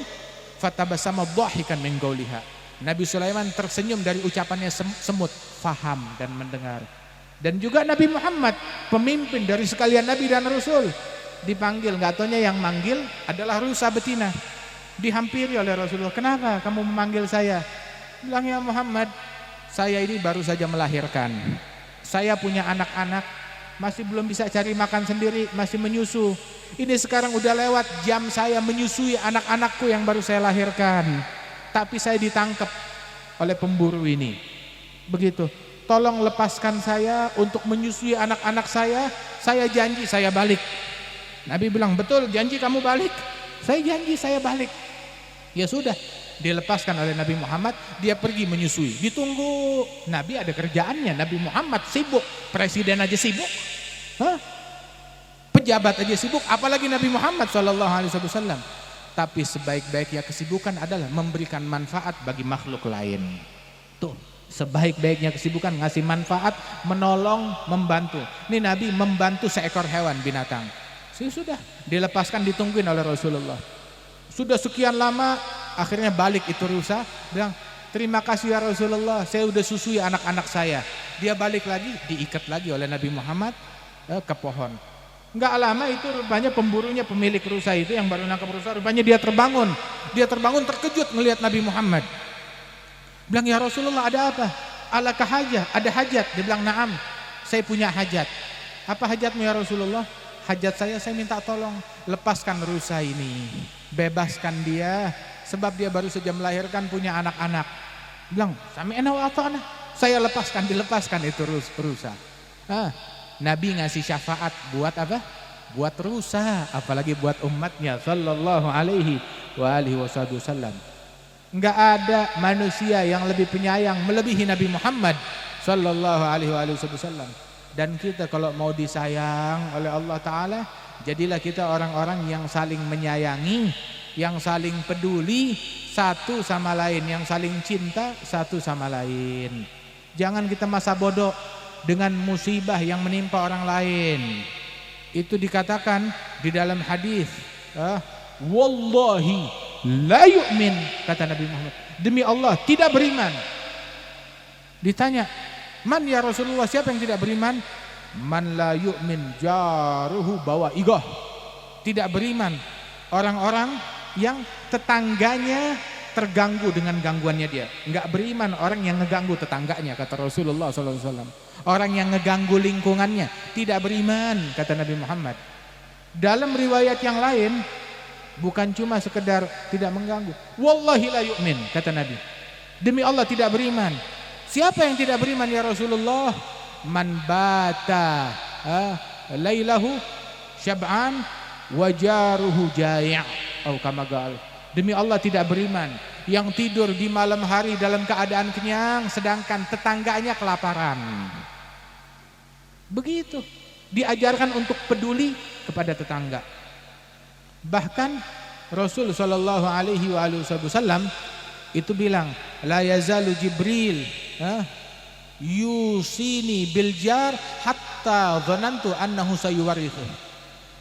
fatabassama dhahikan min qawliha. Nabi Sulaiman tersenyum dari ucapannya semut, faham dan mendengar. Dan juga Nabi Muhammad, pemimpin dari sekalian nabi dan rasul, dipanggil, enggak taunya yang manggil adalah rusa betina. Dihampiri oleh Rasulullah, "Kenapa kamu memanggil saya?" Bilang, "Ya Muhammad, saya ini baru saja melahirkan. Saya punya anak-anak, masih belum bisa cari makan sendiri, masih menyusu. Ini sekarang udah lewat jam saya menyusui anak-anakku yang baru saya lahirkan. Tapi saya ditangkap oleh pemburu ini. Begitu. Tolong lepaskan saya untuk menyusui anak-anak saya janji saya balik." Nabi bilang, "Betul, janji kamu balik?" "Saya janji saya balik." Ya sudah, dilepaskan oleh Nabi Muhammad, dia pergi menyusui. Ditunggu, Nabi ada kerjaannya, Nabi Muhammad sibuk, presiden aja sibuk, pejabat aja sibuk, apalagi Nabi Muhammad SAW. Tapi sebaik-baiknya kesibukan adalah memberikan manfaat bagi makhluk lain. Tuh, sebaik-baiknya kesibukan ngasih manfaat, menolong, membantu. Ini Nabi membantu seekor hewan binatang. Sudah dilepaskan, ditungguin oleh Rasulullah. Sudah sekian lama, akhirnya balik itu rusa, bilang, "Terima kasih ya Rasulullah, saya udah susui anak-anak saya." Dia balik lagi, diikat lagi oleh Nabi Muhammad ke pohon. Enggak lama itu rupanya pemburunya, pemilik rusa itu yang baru nangkap rusa, rupanya dia terbangun. Dia terbangun terkejut melihat Nabi Muhammad. Bilang, "Ya Rasulullah, ada apa? Alaka hajat? Ada hajat?" Dia bilang, "Na'am, saya punya hajat." "Apa hajatmu ya Rasulullah?" "Hajat saya minta tolong lepaskan rusa ini, bebaskan dia, sebab dia baru saja melahirkan, punya anak-anak." Bilang, "Sami'na wa ata'na." Saya lepaskan, dilepaskan itu rusa. Nabi ngasih syafaat buat apa? Buat rusa, apalagi buat umatnya sallallahu alaihi wasallam. Enggak ada manusia yang lebih penyayang melebihi Nabi Muhammad sallallahu alaihi wasallam. Dan kita kalau mau disayang oleh Allah Ta'ala, jadilah kita orang-orang yang saling menyayangi, yang saling peduli satu sama lain, yang saling cinta satu sama lain. Jangan kita masa bodoh dengan musibah yang menimpa orang lain. Itu dikatakan di dalam hadis, wallahi la yu'min, kata Nabi Muhammad, demi Allah tidak beriman. Ditanya, man ya Rasulullah, siapa yang tidak beriman? Man la yu'min jaruhu bawaigah. Tidak beriman orang-orang yang tetangganya terganggu dengan gangguannya dia. Enggak beriman orang yang ngeganggu tetangganya, kata Rasulullah SAW. Orang yang ngeganggu lingkungannya tidak beriman, kata Nabi Muhammad. Dalam riwayat yang lain, bukan cuma sekedar tidak mengganggu, wallahi la yu'min, kata Nabi, demi Allah tidak beriman. Siapa yang tidak beriman ya Rasulullah? Man bata lailahu syab'an wajaruhu jai', atau kama qala. Demi Allah tidak beriman yang tidur di malam hari dalam keadaan kenyang sedangkan tetangganya kelaparan. Begitu diajarkan untuk peduli kepada tetangga. Bahkan Rasul sallallahu alaihi wasallam itu bilang, la yazalu Jibril yusini bil jar hatta dhanantu annahu sayuwarithu.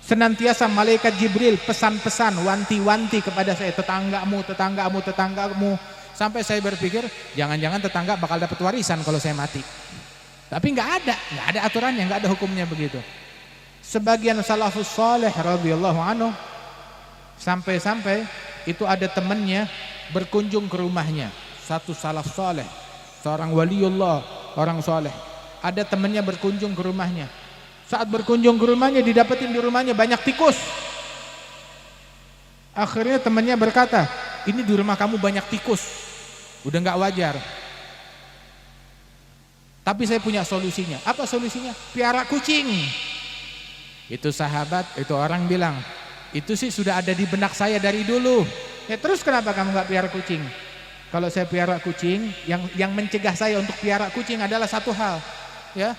Senantiasa malaikat Jibril pesan-pesan, wanti-wanti kepada saya, tetanggamu, tetanggamu, tetanggamu, sampai saya berpikir jangan-jangan tetangga bakal dapat warisan kalau saya mati. Tapi nggak ada aturannya, nggak ada hukumnya begitu. Sebagian salafus saleh radhiyallahu anhu sampai-sampai itu ada temannya berkunjung ke rumahnya. Satu salaf saleh, seorang waliullah, orang saleh, ada temannya berkunjung ke rumahnya. Saat berkunjung ke rumahnya, didapetin di rumahnya banyak tikus. Akhirnya temannya berkata, ini di rumah kamu banyak tikus, udah nggak wajar. Tapi saya punya solusinya. Apa solusinya? Piara kucing. Itu sahabat, itu orang bilang, itu sih sudah ada di benak saya dari dulu. Ya terus kenapa kamu nggak piara kucing? Kalau saya piara kucing, yang mencegah saya untuk piara kucing adalah satu hal, ya.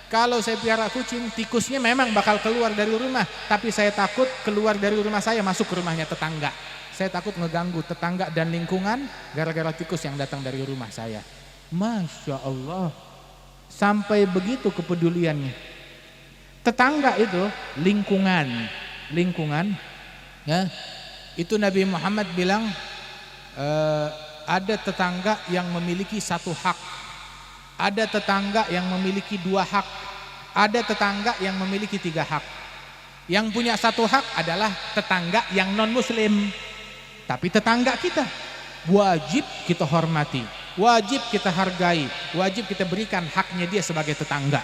Kalau saya piara kucing, tikusnya memang bakal keluar dari rumah, tapi saya takut keluar dari rumah saya masuk ke rumahnya tetangga. Saya takut ngeganggu tetangga dan lingkungan gara-gara tikus yang datang dari rumah saya. Masya Allah, sampai begitu kepeduliannya. Tetangga itu lingkungan, ya. Itu Nabi Muhammad bilang ada tetangga yang memiliki satu hak. Ada tetangga yang memiliki dua hak. Ada tetangga yang memiliki tiga hak. Yang punya satu hak adalah tetangga yang non muslim. Tapi tetangga kita wajib kita hormati, wajib kita hargai, wajib kita berikan haknya dia sebagai tetangga.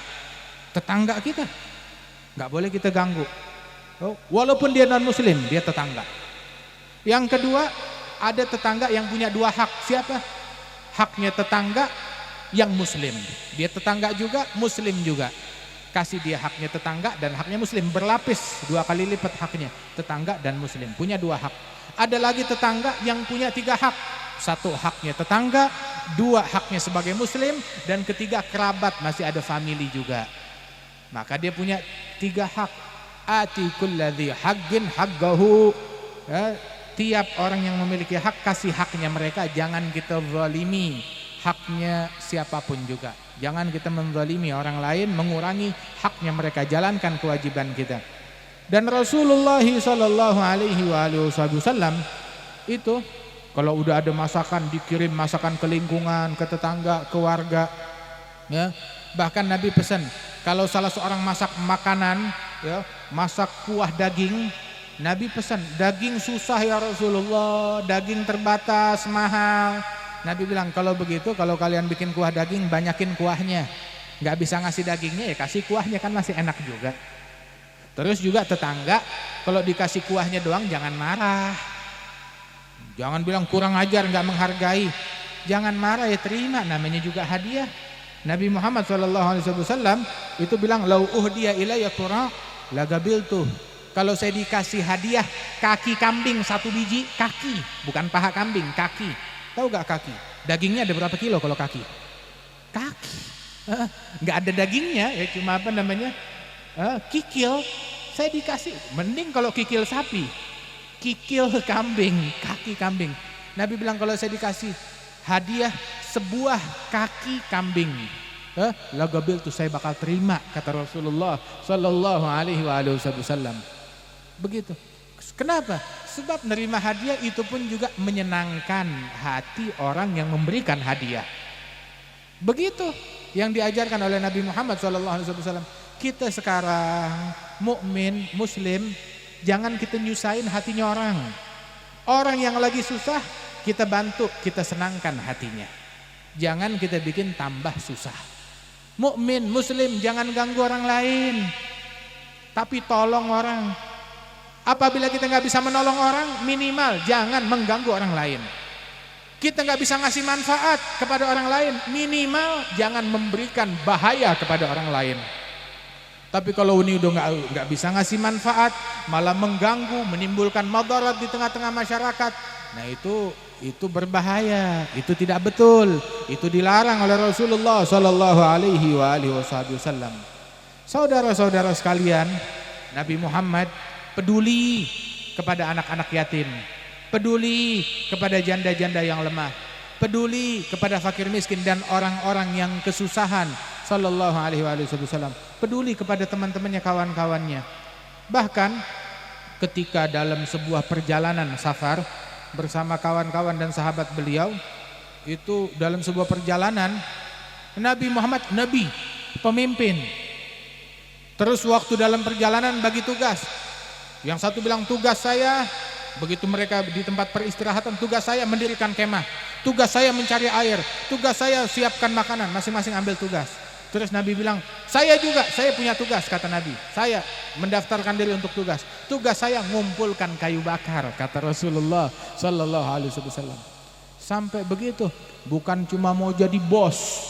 Tetangga kita nggak boleh kita ganggu. Walaupun dia non muslim, dia tetangga. Yang kedua, ada tetangga yang punya dua hak. Siapa? Haknya tetangga yang muslim, dia tetangga juga, muslim juga. Kasih dia haknya tetangga dan haknya muslim, berlapis, dua kali lipat haknya. Tetangga dan muslim punya dua hak. Ada lagi tetangga yang punya tiga hak. Satu haknya tetangga, dua haknya sebagai muslim, dan ketiga kerabat, masih ada family juga. Maka dia punya tiga hak. Ati kulladzi haqqin haqqahu. Tiap orang yang memiliki hak, kasih haknya mereka, jangan kita zalimi haknya siapapun juga. Jangan kita menzalimi orang lain, mengurangi haknya mereka, jalankan kewajiban kita. Dan Rasulullah sallallahu alaihi wasallam itu kalau udah ada masakan, dikirim masakan ke lingkungan, ke tetangga, ke warga, ya. Bahkan Nabi pesan, kalau salah seorang masak makanan, ya, masak kuah daging, Nabi pesan, daging susah ya Rasulullah, daging terbatas, mahal. Nabi bilang, kalau begitu, kalau kalian bikin kuah daging, banyakin kuahnya. Nggak bisa ngasih dagingnya, ya kasih kuahnya, kan masih enak juga. Terus juga tetangga, kalau dikasih kuahnya doang jangan marah. Jangan bilang kurang ajar, nggak menghargai. Jangan marah, ya terima, namanya juga hadiah. Nabi Muhammad SAW itu bilang, lau uhdiya ilayya qura lagabiltu. Kalau saya dikasih hadiah kaki kambing satu biji, kaki, bukan paha kambing, kaki. Tahu gak kaki? Dagingnya ada berapa kilo kalau kaki? Kaki. Nggak ada dagingnya, ya cuma apa namanya, kikil. Saya dikasih, mending kalau kikil sapi, kikil kambing, kaki kambing. Nabi bilang kalau saya dikasih hadiah sebuah kaki kambing, lagabil tuh saya bakal terima, kata Rasulullah Sallallahu Alaihi Wasallam. Begitu. Kenapa? Sebab menerima hadiah itu pun juga menyenangkan hati orang yang memberikan hadiah. Begitu yang diajarkan oleh Nabi Muhammad SAW. Kita sekarang mukmin, muslim, jangan kita nyusahin hatinya orang. Orang yang lagi susah kita bantu, kita senangkan hatinya. Jangan kita bikin tambah susah. Mukmin, muslim, jangan ganggu orang lain, tapi tolong orang. Apabila kita nggak bisa menolong orang, minimal jangan mengganggu orang lain. Kita nggak bisa ngasih manfaat kepada orang lain, minimal jangan memberikan bahaya kepada orang lain. Tapi kalau ini udah nggak bisa ngasih manfaat, malah mengganggu, menimbulkan madarat di tengah-tengah masyarakat, nah itu berbahaya, itu tidak betul, itu dilarang oleh Rasulullah Sallallahu Alaihi Wasallam. Saudara-saudara sekalian, Nabi Muhammad peduli kepada anak-anak yatim, peduli kepada janda-janda yang lemah, peduli kepada fakir miskin dan orang-orang yang kesusahan. Sallallahu Alaihi Wasallam peduli kepada teman-temannya, kawan-kawannya. Bahkan ketika dalam sebuah perjalanan safar bersama kawan-kawan dan sahabat beliau, itu dalam sebuah perjalanan Nabi Muhammad, Nabi, pemimpin. Terus waktu dalam perjalanan bagi tugas. Yang satu bilang tugas saya, begitu mereka di tempat peristirahatan, tugas saya mendirikan kemah, tugas saya mencari air, tugas saya siapkan makanan, masing-masing ambil tugas. Terus Nabi bilang, saya juga, saya punya tugas, kata Nabi. Saya mendaftarkan diri untuk tugas. Tugas saya ngumpulkan kayu bakar, kata Rasulullah Sallallahu Alaihi Wasallam. Sampai begitu, bukan cuma mau jadi bos.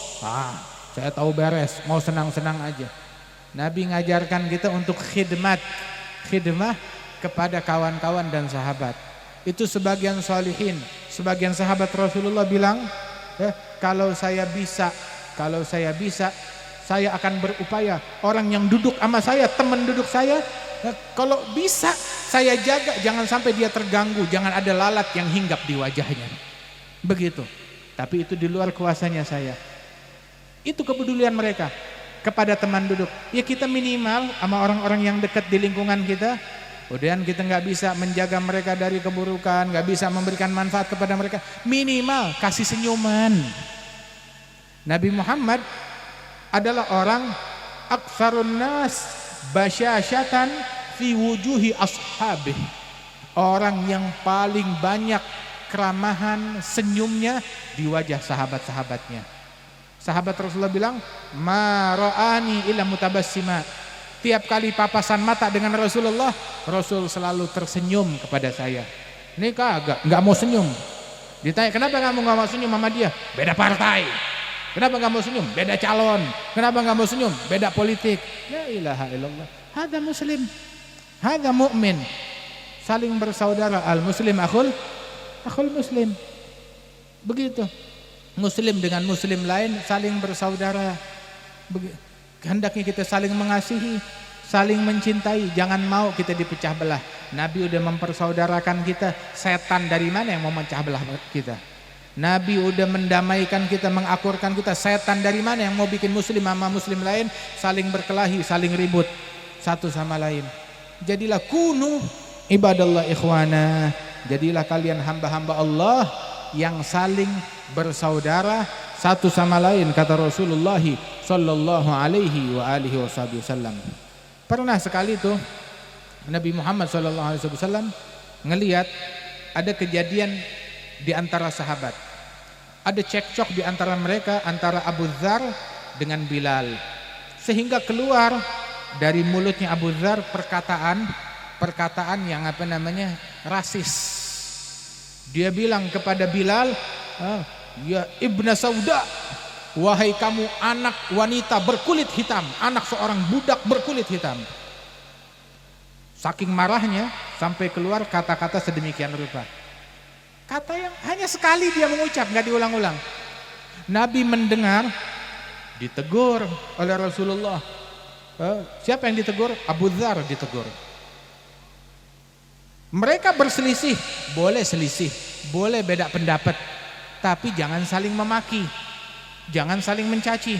Saya tahu beres, mau senang-senang aja. Nabi ngajarkan kita untuk khidmat, khidmah kepada kawan-kawan dan sahabat. Itu sebagian salihin, sebagian sahabat Rasulullah bilang, kalau saya bisa, saya akan berupaya orang yang duduk sama saya, teman duduk saya, kalau bisa saya jaga jangan sampai dia terganggu, jangan ada lalat yang hinggap di wajahnya. Begitu. Tapi itu di luar kuasanya saya. Itu kepedulian mereka kepada teman duduk. Ya kita minimal sama orang-orang yang dekat di lingkungan kita. Kemudian kita nggak bisa menjaga mereka dari keburukan, nggak bisa memberikan manfaat kepada mereka. Minimal kasih senyuman. Nabi Muhammad adalah orang aktsarun nas basyasyatan fi wujuhi ashabih. Orang yang paling banyak keramahan senyumnya di wajah sahabat-sahabatnya. Sahabat Rasulullah bilang, ma ra'ani illa mutabassima. Tiap kali papasan mata dengan Rasulullah, Rasul selalu tersenyum kepada saya. Ini kagak, nggak mau senyum. Ditanya, kenapa kamu nggak mau senyum sama dia? Beda partai. Kenapa nggak mau senyum? Beda calon. Kenapa nggak mau senyum? Beda politik. La ilaha illallah. Hada muslim, hada mu'min. Saling bersaudara. Al muslim akhul muslim. Begitu. Muslim dengan muslim lain saling bersaudara. Hendaknya kita saling mengasihi, saling mencintai, jangan mau kita dipecah belah. Nabi udah mempersaudarakan kita, setan dari mana yang mau memecah belah kita? Nabi udah mendamaikan kita, mengakurkan kita, setan dari mana yang mau bikin muslim sama muslim lain saling berkelahi, saling ribut satu sama lain. Jadilah kunu ibadallah ikhwana, jadilah kalian hamba-hamba Allah yang saling bersaudara satu sama lain, kata Rasulullah Sallallahu Alaihi Wasallam. Pernah sekali tuh Nabi Muhammad Sallallahu Alaihi Wasallam ngelihat ada kejadian di antara sahabat, ada cekcok di antara mereka, antara Abu Dzar dengan Bilal, sehingga keluar dari mulutnya Abu Dzar perkataan yang rasis. Dia bilang kepada Bilal, ya Ibna Sauda, wahai kamu anak wanita berkulit hitam, anak seorang budak berkulit hitam. Saking marahnya sampai keluar kata-kata sedemikian rupa. Kata yang hanya sekali dia mengucap, nggak diulang-ulang. Nabi mendengar Ditegur oleh Rasulullah. Siapa yang ditegur? Abu Dzar ditegur. Mereka berselisih, boleh selisih, boleh beda pendapat, tapi jangan saling memaki, jangan saling mencaci.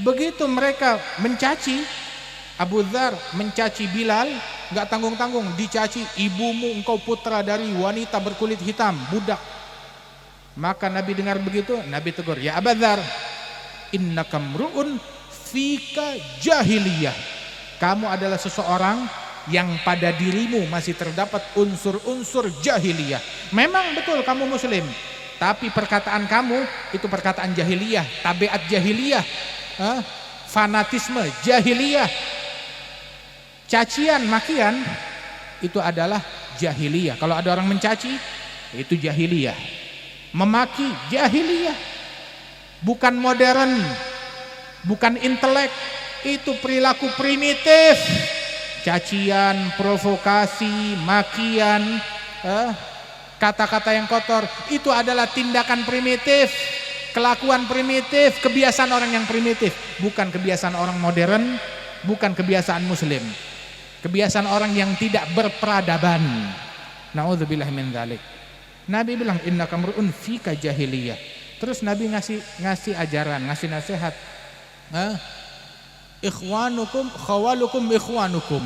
Begitu mereka mencaci, Abu Dzar mencaci Bilal, gak tanggung-tanggung, dicaci, ibumu engkau putra dari wanita berkulit hitam, budak. Maka Nabi dengar begitu, Nabi tegur, ya Abu Dzar, innaka mru'un fika jahiliyah. Kamu adalah seseorang yang pada dirimu masih terdapat unsur-unsur jahiliyah. Memang betul kamu muslim, tapi perkataan kamu itu perkataan jahiliyah, tabiat jahiliyah, fanatisme jahiliyah. Cacian, makian itu adalah jahiliyah. Kalau ada orang mencaci, itu jahiliyah. Memaki jahiliyah. Bukan modern, bukan intelek, itu perilaku primitif. Cacian, provokasi, makian, kata-kata yang kotor, itu adalah tindakan primitif, kelakuan primitif, kebiasaan orang yang primitif, bukan kebiasaan orang modern, bukan kebiasaan muslim. Kebiasaan orang yang tidak berperadaban. Nauzubillah min dzalik. Nabi bilang innaka mru'un fika jahiliyah. Terus Nabi ngasih ajaran, ngasih nasihat. Ikhwanukum khawalukum ikhwanukum.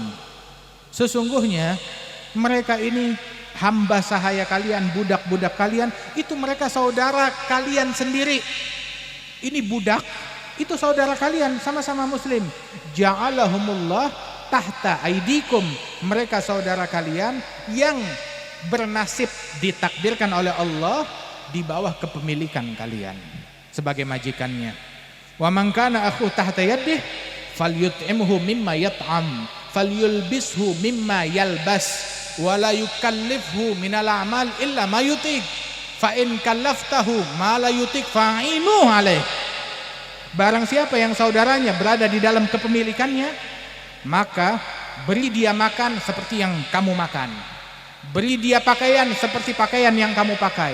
Sesungguhnya mereka ini hamba sahaya kalian, budak-budak kalian, itu mereka saudara kalian sendiri. Ini budak, itu saudara kalian, sama-sama muslim. Ja'alahumullah tahta aidikum, mereka saudara kalian yang bernasib ditakdirkan oleh Allah di bawah kepemilikan kalian sebagai majikannya. Wa man kana akhu tahta yadih falyut'imhu mimma yat'am falyulbishu mimma yalbas wa la yukallifhu minal a'mal illa ma yutiq fa in kallaftahu ma la yutiq fa'inu alaih. Barang siapa yang saudaranya berada di dalam kepemilikannya, maka beri dia makan seperti yang kamu makan, beri dia pakaian seperti pakaian yang kamu pakai.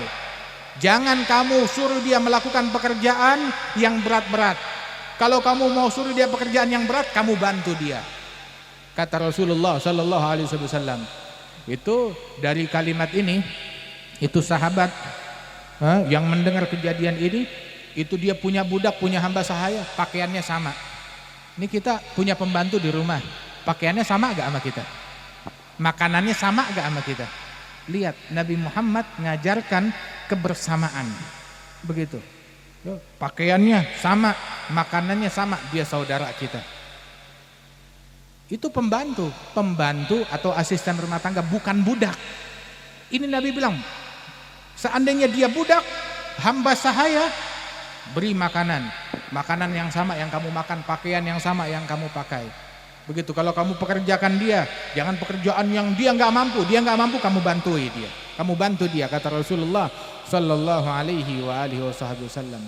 Jangan kamu suruh dia melakukan pekerjaan yang berat-berat. Kalau kamu mau suruh dia pekerjaan yang berat, kamu bantu dia. Kata Rasulullah sallallahu alaihi wasallam. Itu dari kalimat ini, itu sahabat yang mendengar kejadian ini, itu dia punya budak, punya hamba sahaya, pakaiannya sama. Ini kita punya pembantu di rumah, pakaiannya sama gak sama kita? Makanannya sama gak sama kita? Lihat, Nabi Muhammad ngajarkan kebersamaan. Begitu. Pakaiannya sama, makanannya sama, dia saudara kita. Itu pembantu atau asisten rumah tangga, bukan budak. Ini Nabi bilang, seandainya dia budak, hamba sahaya, beri makanan yang sama yang kamu makan, pakaian yang sama yang kamu pakai. Begitu. Kalau kamu pekerjakan dia, jangan pekerjaan yang dia nggak mampu, kamu bantui dia. Kamu bantu dia, kata Rasulullah sallallahu alaihi wasallam.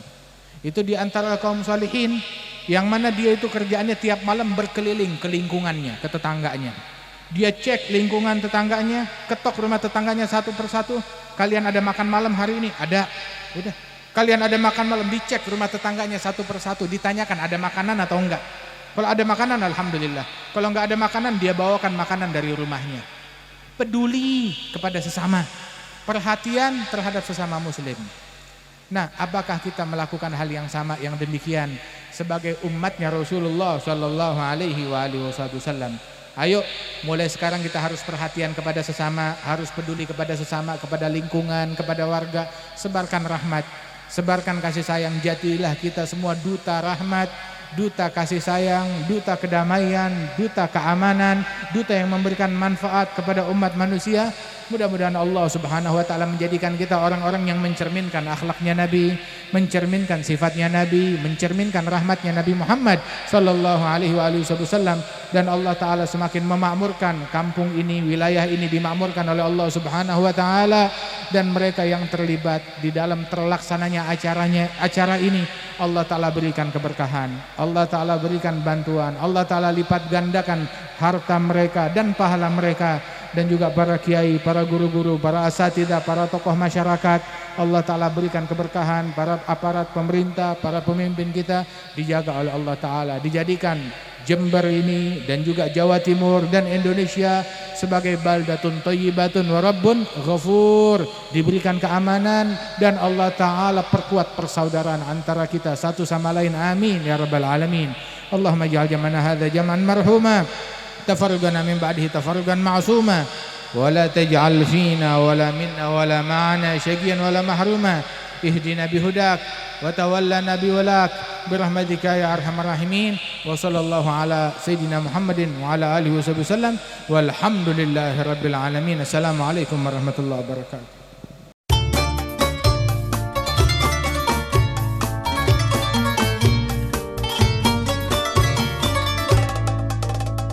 Itu di antara kaum salihin yang mana dia itu kerjaannya tiap malam berkeliling ke lingkungannya, ke tetangganya. Dia cek lingkungan tetangganya, ketok rumah tetangganya satu persatu. Kalian ada makan malam hari ini? Ada. Udah. Kalian ada makan malam, dicek rumah tetangganya satu persatu, ditanyakan ada makanan atau enggak. Kalau ada makanan, alhamdulillah. Kalau enggak ada makanan, dia bawakan makanan dari rumahnya. Peduli kepada sesama, perhatian terhadap sesama muslim. Nah, apakah kita melakukan hal yang sama, yang demikian sebagai umatnya Rasulullah sallallahu alaihi wasallam? Ayo, mulai sekarang kita harus perhatian kepada sesama, harus peduli kepada sesama, kepada lingkungan, kepada warga. Sebarkan rahmat, sebarkan kasih sayang. Jadilah kita semua duta rahmat, duta kasih sayang, duta kedamaian, duta keamanan, duta yang memberikan manfaat kepada umat manusia. Mudah-mudahan Allah Subhanahu wa taala menjadikan kita orang-orang yang mencerminkan akhlaknya Nabi, mencerminkan sifatnya Nabi, mencerminkan rahmatnya Nabi Muhammad sallallahu alaihi wasallam, dan Allah taala semakin memakmurkan kampung ini, wilayah ini dimakmurkan oleh Allah Subhanahu wa taala, dan mereka yang terlibat di dalam terlaksananya acara ini Allah taala berikan keberkahan, Allah taala berikan bantuan, Allah taala lipat gandakan harta mereka dan pahala mereka, dan juga para kiai, para guru-guru, para asatidzah, para tokoh masyarakat. Allah Ta'ala berikan keberkahan, para aparat pemerintah, para pemimpin kita dijaga oleh Allah Ta'ala, dijadikan Jember ini dan juga Jawa Timur dan Indonesia sebagai baldatun thayyibatun wa rabbun ghafur, diberikan keamanan dan Allah Ta'ala perkuat persaudaraan antara kita satu sama lain, amin ya rabbal alamin. Allahumma ja'al jam'ana hadza jam'an marhuma, tafarrugana min ba'dihi tafarrugan ma'suma, wa la taj'al fina wa la minna wa la ma'ana syaqiyan wa la mahruma, ihdina bihudak wa tawallana biwalak birahmatika ya arhamar rahimin. Wa sallallahu ala sayyidina Muhammadin wa ala alihi wasallam walhamdulillahi rabbil alamin. Assalamualaikum warahmatullahi wabarakatuh.